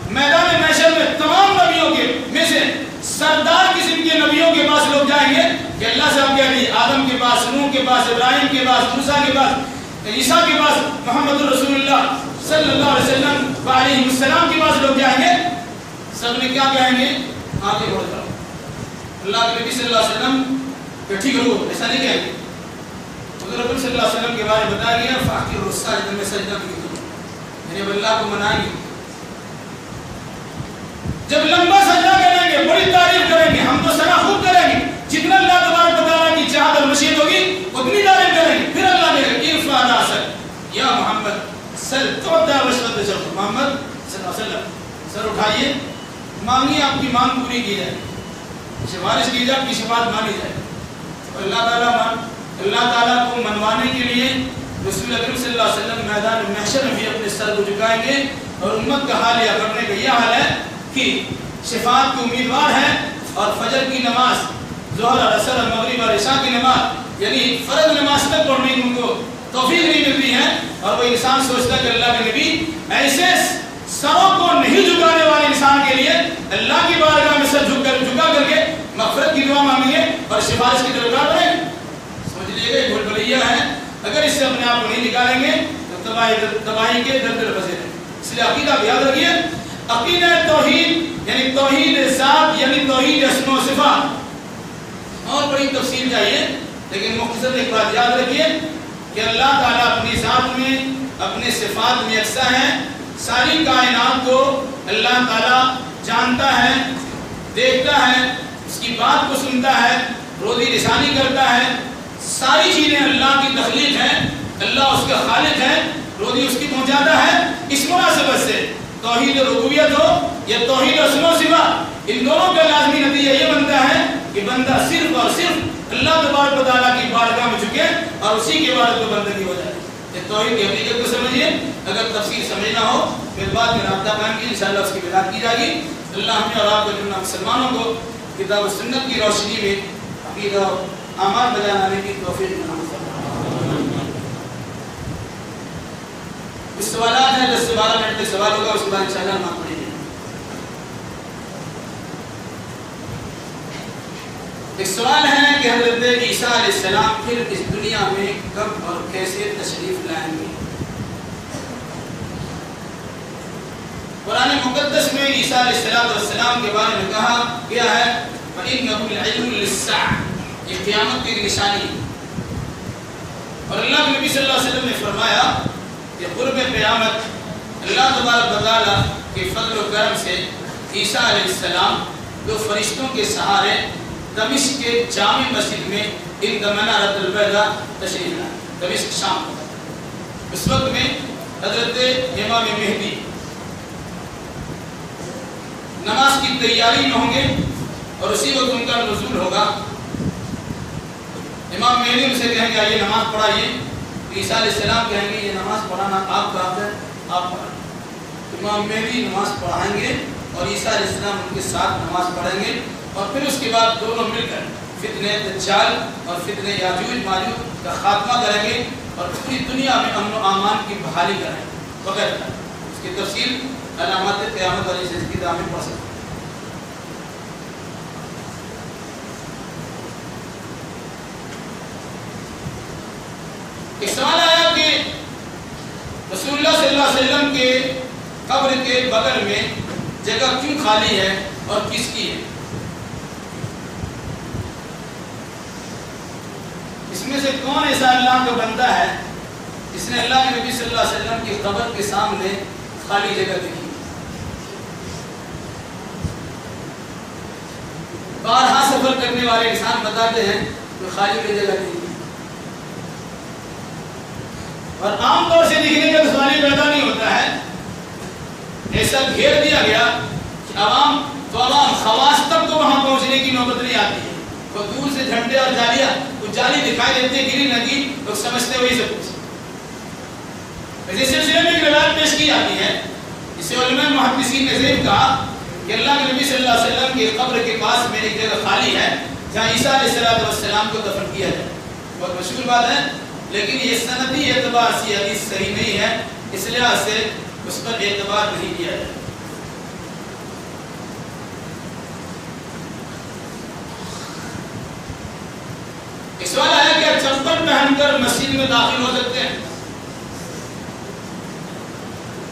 میدان محشر میں تمام نبیوں کے میں سے سردار قسم کے نبیوں کے پاس لوگ جائیں گے کہ اللہ سے ہم کہہ دیں آدم کے پاس, نوح کے پاس, ابراہیم کے پاس, موسیٰ کے پاس, عیسیٰ کے پاس, محمد رسول اللہ صلی اللہ علیہ وسلم علیہ السلام کے پاس لوگ جائیں گے. سب نے کیا کہیں گے؟ آگے بڑھ جاؤ. اللہ کے نبی صلی اللہ علیہ وسلم کہ ٹھیک رہو, ایسا نہیں کہیں گے. حضور اکرم صلی اللہ علیہ وسلم کے بارے میں بتایا گیا فاقر الساجد میں سجدہ بھی کرو, یعنی اب اللہ کو منائیں گے. جب لمبا سجدہ کریں گے, بڑی تعریف کریں گے, ہم تو ثنا خوب کریں گے, جتنا اللہ تبارک و تعالیٰ کی چاہت اور مشیت ہوگی اتنی تعریف کریں گے. پھر اللہ نے کہا ارفع راسک یا محمد سر تعطى واشرب تشرب, محمد صلی اللہ علیہ وسلم سر اٹھائیے, مانگیے, آپ کی مانگ پوری کی جائے, سفارش کی جائے, آپ کی شفاعت مانی جائے. اللہ تعالیٰ کو منوانے کے لیے رسول اکرم صلی اللہ علیہ وسلم میدان محشر میں بھی اپنے سر کو جھکائیں گے. اور امت کا حال یا کرنے کا یہ حال ہے کہ شفاعت کے امیدوار ہیں اور فجر کی نماز, ظہر اور عصر اور مغرب اور عشاء کی نماز یعنی فرض نماز تک پڑھنے کی ان کو توفیق نہیں ملتی ہے. اور وہ انسان سوچتا ہے کہ اللہ کے نبی ایسے سروں کو نہیں جھکانے والے انسان کے لیے اللہ کی بارگاہ میں سر جھکا کر کے مغفرت کی دعا مانگیں گے اور سفارش کی درخواست کریں گے. سمجھ لیجیے گا یہ بھول بھلیا ہے. اگر اس سے اپنے آپ کو نہیں نکالیں گے تو تباہی کے در در پھنسے رہیں. اس لیے عقیدہ یاد رکھیے, عقیدہ توحید یعنی توحید ذات یعنی توحید اسماء و صفات. اور بڑی تفصیل چاہیے لیکن مختصر ایک بات یاد رکھیے کہ اللہ تعالیٰ اپنی ذات میں اپنے صفات میں یکساں ہے. ساری کائنات کو اللہ تعالیٰ جانتا ہے, دیکھتا ہے, اس کی بات کو سنتا ہے, روزی رسانی کرتا ہے. ساری چیزیں اللہ کی تخلیق ہیں, اللہ اس کا خالق ہے, روزی اس کی پہنچاتا ہے. اس مناسبت سے توحید ربوبیت ہو یا توحید اسماء و صفات, ان دونوں کا لازمی نتیجہ یہ بنتا ہے کہ بندہ صرف اور صرف اللہ تبارک و تعالیٰ کی بارگاہ میں جھکے اور اسی کے بعد کو بندگی ہو جائے. توحید کی حقیقت کو سمجھیے. اگر تفصیل سمجھنا ہو پھر بعد میں رابطہ قائم کیجیے, انشاءاللہ اس کی وضاحت کی جائے گی. اللہ ہمیں اور آپ کو جملہ مسلمانوں کو کتاب و سنت کی روشنی میں عقیدہ اور اعمال بجا لانے کی توفیق عطا فرمائے. اس سوالات ہیں 10 سے 12 منٹ تک سوال ہوگا, اس کے بعد انشاءاللہ ہم آپ پڑھیں گے. ایک سوال ہے کہ حضرت عیسیٰ علیہ السلام پھر اس دنیا میں کب اور کیسے تشریف لائیں گے؟ قرآن مقدس میں عیسیٰ علیہ السلام کے بارے میں کہا گیا ہے فَإِنَّهُ الْعِلْمُ لِلسَّاعَةِ, یہ قیامت کی نشانی ہے. اور اللہ کے نبی صلی اللہ علیہ وسلم نے فرمایا کہ قرب قیامت اللہ تبارک و تعالیٰ کے فضل و کرم سے عیسیٰ علیہ السلام دو فرشتوں کے سہارے دمشق کے جامع مسجد میں ان منارۃ البیضاء تشریف لائے. دمشق شام کو اس وقت میں حضرت امام مہدی نماز کی تیاری میں ہوں گے اور اسی وقت ان کا نزول ہوگا. امام مہدی ان سے کہیں گے یہ نماز پڑھائیے. عیسیٰ علیہ السلام کہیں گے یہ نماز پڑھانا آپ کا حق ہے, آپ پڑھائیں. امام مہدی نماز پڑھائیں گے اور عیسیٰ علیہ السلام ان کے ساتھ نماز پڑھیں گے. اور پھر اس کے بعد دونوں مل کر فتنہ دجال اور فتنہ یاجوج ماجوج کا خاتمہ کریں گے اور پوری دنیا میں امن و امان کی بحالی کریں گے بغیر. اس کی تفصیل علامات قیامت والی چیز کی کتاب میں پڑھ سکتے ہیں. ایک سوال آیا کہ رسول اللہ صلی اللہ علیہ وسلم کے قبر کے بغل میں جگہ کیوں خالی ہے اور کس کی ہے؟ اس میں سے کون ایسا اللہ کا بندہ ہے جس نے اللہ کے نبی صلی اللہ علیہ وسلم کی قبر کے سامنے خالی جگہ دیکھی؟ بارہا سفر کرنے والے انسان بتاتے ہیں کہ خالی کی جگہ نہیں. اور عام طور سے دکھنے کا سوال پیدا نہیں ہوتا ہے, ایسا گھیر دیا گیا کہ عوام خواص تک تو وہاں پہنچنے کی نوبت نہیں آتی ہے. تو دور سے جھنڈے اور جالیاں کچھ جالی دکھائی دیتے گری نگی لوگ سمجھتے وہی سب کچھ. اس سلسلے میں ایک روایت پیش کی جاتی ہے جسے علماء محدثین نے ذکر کہا کہ اللہ کے نبی صلی اللہ علیہ وسلم کی قبر کے پاس میں ایک جگہ خالی ہے جہاں عیسیٰ علیہ السلام کو دفن کیا جائے. بہت مشہور بات ہے، لیکن یہ سندی اعتبار سے حدیث صحیح نہیں ہے، اس لحاظ سے اس پر اعتبار نہیں کیا جائے. ایک سوال آیا کہ چپل پہن کر مسجد میں داخل ہو سکتے ہیں؟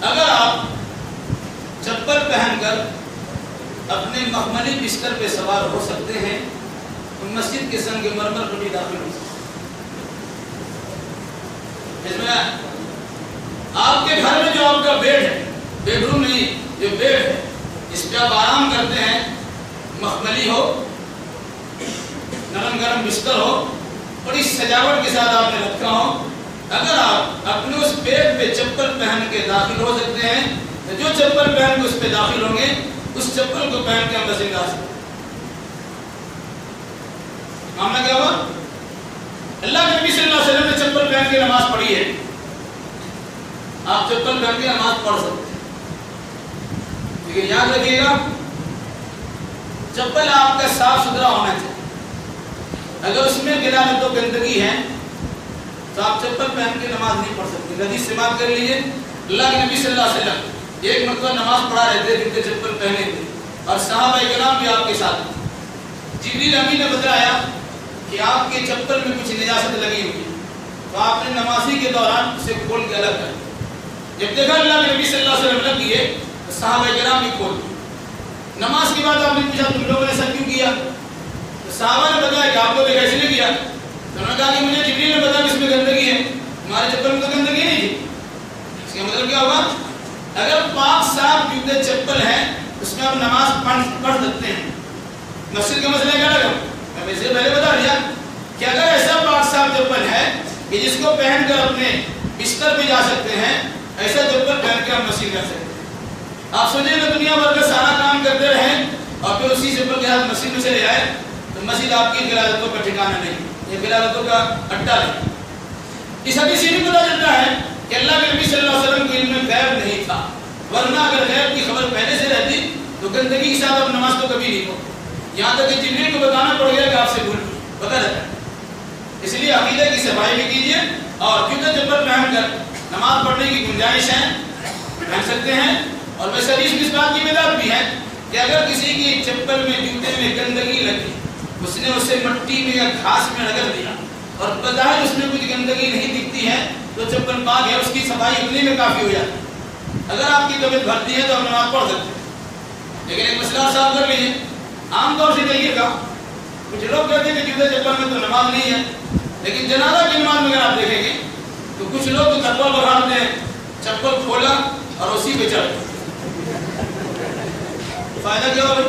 اگر آپ چپل پہن کر اپنے مخملی بستر پہ سوار ہو سکتے ہیں تو مسجد کے سنگ مرمر پر بھی داخل ہو سکتے ہیں. آپ کے گھر میں جو آپ کا بیڈ ہے، بیڈ روم نہیں، جو بیڈ ہے جس پہ آپ آرام کرتے ہیں، مخملی ہو، نرم گرم بستر ہو، بڑی سجاوٹ کے ساتھ آپ نے رکھا ہو، اگر آپ اپنے اس بیڈ پہ چپل پہن کے داخل ہو سکتے ہیں تو جو چپل پہن کے اس پہ داخل ہوں گے اس چپل کو پہن کے ہم مسجد آ سکتے ہیں. معاملہ کیا ہوا؟ اللہ کے نبی صلی اللہ علیہ وسلم نے چپل پہن کے نماز پڑھی ہے، آپ چپل پہن کے نماز پڑھ سکتے ہیں. لیکن یاد رکھیے گا چپل آپ کا صاف ستھرا ہونا چاہیے. اگر اس میں غلاظت و گندگی ہے تو آپ چپل پہن کے نماز نہیں پڑھ سکتے. حدیث سماعت کر لیجیے، اللہ کے نبی صلی اللہ علیہ وسلم ایک مرتبہ نماز پڑھا رہے تھے، جنتے چپل پہنے تھے اور صحابہ کرام بھی آپ کے ساتھ. جبریل امین نے بتایا کہ آپ کے چپل میں کچھ نجاست لگی ہوئی ہے، تو آپ نے نمازی کے دوران اسے کھول کے الگ کر دیا. جب دیکھا اللہ کے نبی صلی اللہ علیہ وسلم لگ دیے تو صحابہ کرام بھی کھول دیے. نماز کے بعد آپ نے پوچھا تم لوگوں نے ایسا کیوں کیا؟ تو صحابہ نے بتایا کہ آپ کو دیکھا اس نے کیا. تو انہوں نے کہا کہ مجھے جبریل نے بتایا کہ اس میں گندگی ہے، ہمارے چپل میں تو گندگی نہیں تھی. اس کا مطلب کیا ہوگا؟ اگر پاک صاف جوتے چپل ہیں اس میں آپ نماز پڑھ سکتے ہیں. مسجد کا مسئلہ کیا لگا؟ میں ویسے پہلے بتا دیا کہ اگر ایسا پاک صاف چپل ہے کہ جس کو پہن کر اپنے بستر پہ جا سکتے ہیں، ایسا چپل پہن کے ہم مسجد کر سکتے ہیں. آپ سوچیں کہ دنیا بھر کا سارا کام کرتے رہیں اور پھر اسی چپل کے ساتھ مسجد میں چلے جائے تو مسجد آپ کی غلاظتوں کا ٹھکانہ نہیں، یہ غلاظتوں کا اڈا نہیں. اس حدیث سے بھی پتہ چلتا ہے کہ اللہ کے نبی صلی اللہ علیہ وسلم کو علم غیب نہیں تھا، ورنہ اگر غیب کی خبر پہلے سے رہتی تو گندگی کے ساتھ آپ نماز تو کبھی نہیں پڑھتے. یہاں تک کہ جبریل کو بتانا پڑ گیا کہ آپ سے بھول پتہ رہتا ہے. اس لیے عقیدے کی صفائی بھی کیجیے اور جوتے چپل پہن کر نماز پڑھنے کی گنجائش ہے، پہن سکتے ہیں. اور ویسے حدیث میں اس بات کی وضاحت بھی ہے کہ اگر کسی کی چپل میں جوتے میں گندگی لگی، اس نے اسے مٹی میں یا گھاس میں رگڑ دیا اور بظاہر اس میں کچھ گندگی نہیں دکھتی ہے تو چپل پاک ہے، اس کی صفائی اتنی میں کافی ہو جاتی ہے. اگر آپ کی طبیعت بھرتی ہے تو آپ نماز پڑھ سکتے ہیں. لیکن ایک مسئلہ صاف کر لیجیے، عام طور سے دیکھیے گا کچھ لوگ کہتے ہیں کہ جوتے چپل میں تو نماز نہیں ہے، لیکن جنازہ کی نماز میں اگر آپ دیکھیں گے تو کچھ لوگ تو تقویٰ بڑھاتے ہیں، چپل کھولا اور اسی پہ چڑھ. فائدہ کیا ہوگا؟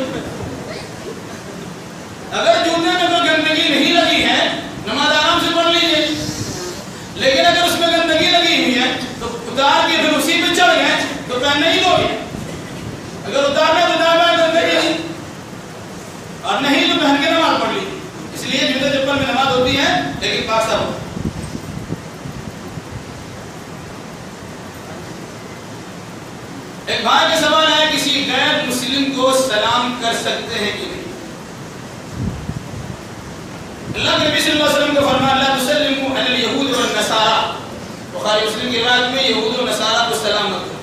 اگر جوتے میں تو گندگی نہیں لگی ہے نماز آرام سے پڑھ لیجیے، لیکن اگر اس میں گندگی لگی ہوئی ہے تو اتار کے پھر اسی پہ چڑھ گئے تو پہننے ہی دو گے. اگر اتارنا تو دائیں گندگی نہیں اور نہیں تو پہن کے نماز پڑھ لیجیے. اس لیے جوتے چپل میں نماز ہوتی ہے لیکن پاک صاف ہوتی ہے. ایک بھائی کا سوال ہے کسی غیر مسلم کو سلام کر سکتے ہیں کہ نہیں؟ اللہ کے نبی صلی اللہ علیہ وسلم کو فرمایا لا تسلموا علی الیہود والنصارى، بخاری مسلم کی روایت میں یہود و نصارہ کو سلام مت کرو.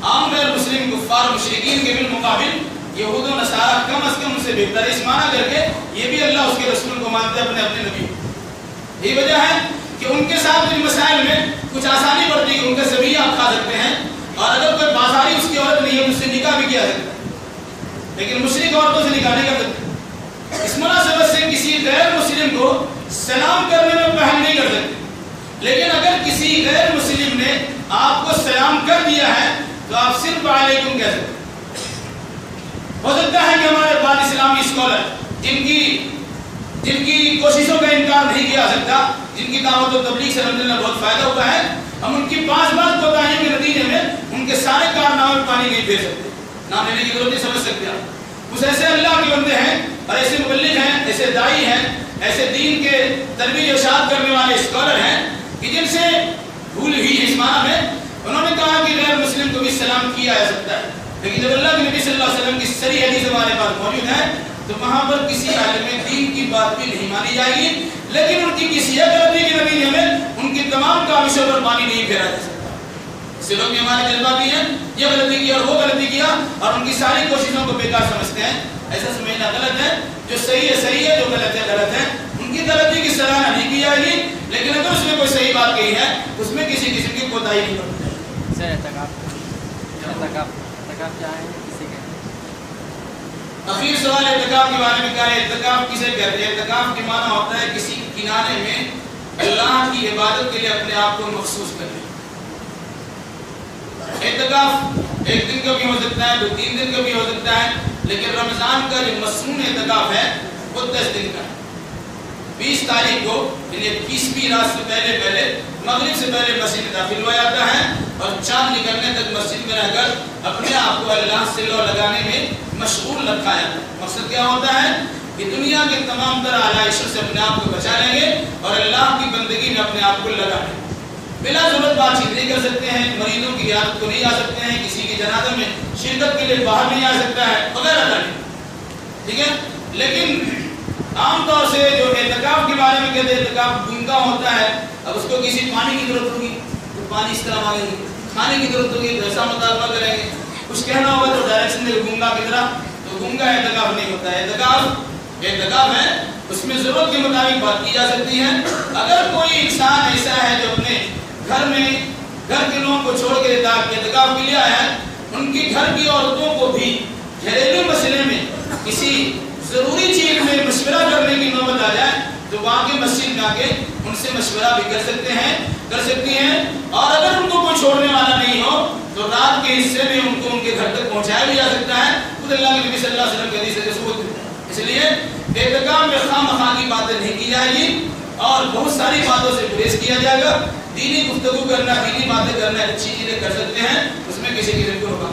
عام غیر مسلم کفار مشرکین کے بالمقابل یہود و نصارہ کم از کم ان سے بہتر. اس معنی کر کے یہ بھی اللہ اس کے رسول کو مانتے اپنے نبی. یہی وجہ ہے کہ ان کے ساتھ ان مسائل میں کچھ آسانی پڑتی ہے. ان کا ذبیحہ آپ کھا سکتے ہیں اور اگر کوئی بازاری اس کی عورت نہیں ہے اس سے نکاح بھی کیا سکتا ہے، لیکن مشرک عورتوں سے نکاح نہیں کر سکتے. اس مناسبت سے کسی غیر مسلم کو سلام کرنے میں پہل نہیں کر سکتے. لیکن اگر کسی غیر مسلم نے آپ کو سلام کر دیا ہے تو آپ صرف علیکم کہہ سکتے. ہو سکتا ہے کہ ہمارے بعد اسلامی اسکالر جن کی کوششوں کا انکار نہیں کیا سکتا، جن کی دعوت و تبلیغ سے الحمدللہ بہت فائدہ ہوتا ہے، ہم ان کی 5 بات کوتاہیوں کے نتیجے میں ان کے سارے کارنامے میں پانی نہیں دے سکتے. نام لینے کی ضرورت نہیں، سمجھ سکتے آپ. کچھ ایسے اللہ کے بندے ہیں اور ایسے مبلغ ہیں، ایسے دائی ہیں، ایسے دین کے ترویج ارشاد کرنے والے اسکالر ہیں کہ جن سے بھول ہوئی اس معنی میں انہوں نے کہا کہ غیر مسلم کو بھی سلام کیا جا سکتا ہے. لیکن جب اللہ کے نبی صلی اللہ علیہ وسلم کی صحیح حدیث ہمارے پاس موجود ہے تو وہاں پر کسی عالم دین کی بات بھی نہیں مانی جائے گی، لیکن ان کی کسی ایک غلطی کے نتیجے میں ان کی تمام کاوشوں پر پانی نہیں پھیرا جا سکتا۔ اس لوگ بھی ہمارے جذباتی ہیں، یہ غلطی کیا اور وہ غلطی کیا، اور ان کی ساری کوششوں کو بیکار سمجھتے ہیں۔ ایسا سمجھنا غلط ہے، جو صحیح ہے صحیح ہے، جو غلط ہے غلط ہے۔ ان کی غلطی کی سراہنا نہیں کی جائے گی، لیکن اگر اس نے کوئی صحیح بات کہی ہے اس میں کسی قسم کی کوتاہی نہیں کرنی چاہیے۔ اعتکاف کیا ہے کسی کے؟ اخیر سوال اعتکاف کے بارے میں کیا ہے؟ اعتکاف کسے کہتے ہیں؟ اعتکاف کے معنی ہوتا ہے کسی کنارے میں اللہ کی عبادت کے لیے اپنے آپ کو مخصوص کرنا۔ اعتکاف ایک دن کا بھی ہو سکتا ہے، 2-3 دن کا بھی ہو سکتا ہے، لیکن رمضان کا جو مصنون اعتکاف ہے وہ 10 دن کا ہے۔ 20 تاریخ کو یعنی 21ویں رات سے پہلے مغرب سے پہلے مسجد میں داخل ہوا جاتا ہے اور چاند نکلنے تک مسجد میں رہ کر اپنے آپ کو اللہ سے لو لگانے میں مشغول رکھا جاتا ہے۔ مقصد کیا ہوتا ہے کہ دنیا کے تمام تر آلائشوں سے اپنے آپ کو بچا لیں گے اور اللہ کی بندگی میں اپنے آپ کو لگا لیں گے۔ بلا ضرورت بات چیت نہیں کر سکتے ہیں، مریضوں کی عیادت کو نہیں آ سکتے ہیں، کسی کی جنازہ میں شرکت کے لیے باہر نہیں آ سکتا ہے وغیرہ وغیرہ، ٹھیک ہے۔ لیکن عام طور سے جو اعتکاف کے بارے میں کہتے ہیں اعتکاف گنگا ہوتا ہے، اب اس کو کسی پانی کی ضرورت ہوگی تو پانی اس طرح مانگیں گے، کھانے کی ضرورت ہوگی تو ایسا مطالبہ کریں گے، کچھ کہنا ہوگا تو ڈائریکشن دے گنگا کی طرح، تو گنگا اعتکاف نہیں ہوتا ہے۔ اعتکاف ہے، اس میں ضرورت کے مطابق بات کی جا سکتی ہے۔ اگر کوئی انسان ایسا ہے جو اپنے گھر میں گھر کے لوگوں کو چھوڑ کے اعتکاف کے لیے آیا ہے، ان کی گھر کی عورتوں کو بھی گھریلو مسئلے میں کسی ضروری چیز میں مشورہ کرنے کی نوبت آ جائے تو وہاں کے مسجد میں آ کے ان سے مشورہ بھی کر سکتی ہیں، اور اگر ان کو کوئی چھوڑنے والا نہیں ہو تو رات کے حصے میں ان کو ان کے گھر تک پہنچایا بھی جا سکتا ہے۔ خود اللہ کے نبی صلی اللہ علیہ وسلم کی حدیث سے ثبوت ہے۔ اس لیے اعتکاف میں خواہ مخواہ کی باتیں نہیں کی جائے گی اور بہت ساری باتوں سے گریز کیا جائے گا۔ دینی گفتگو کرنا، دینی باتیں کرنا اچھی چیزیں کر سکتے ہیں، اس میں کسی قسم کو ہوگا۔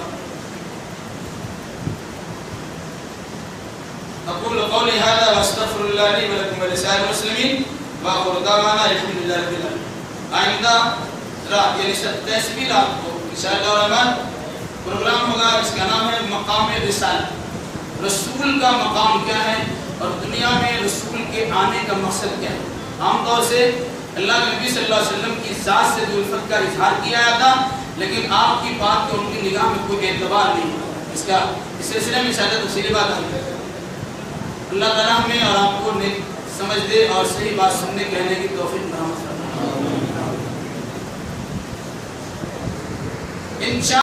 اقول قولی هذا واستغفر الله لي ولكم ولسائر المسلمين واخر دعوانا الحمد لله رب العالمین۔ آئندہ رات یعنی 27ویں رات کو انشاءاللہ الرحمن پروگرام ہوگا، اس کا نام ہے مقام رسالہ، رسول کا مقام کیا ہے اور دنیا میں رسول کے آنے کا مقصد کیا ہے۔ عام طور سے اللہ کے نبی صلی اللہ علیہ وسلم کی ذات سے الفت کا اظہار کیا جاتا، لیکن آپ کی بات کو ان کی نگاہ میں کوئی اعتبار نہیں ہے۔ اس سلسلے میں شاید تفصیلی بات ہم کریں۔ اللہ تعالیٰ ہمیں اور آپ کو نیک سمجھ دے اور صحیح بات سننے کہنے کی توفیق عطا فرمائے۔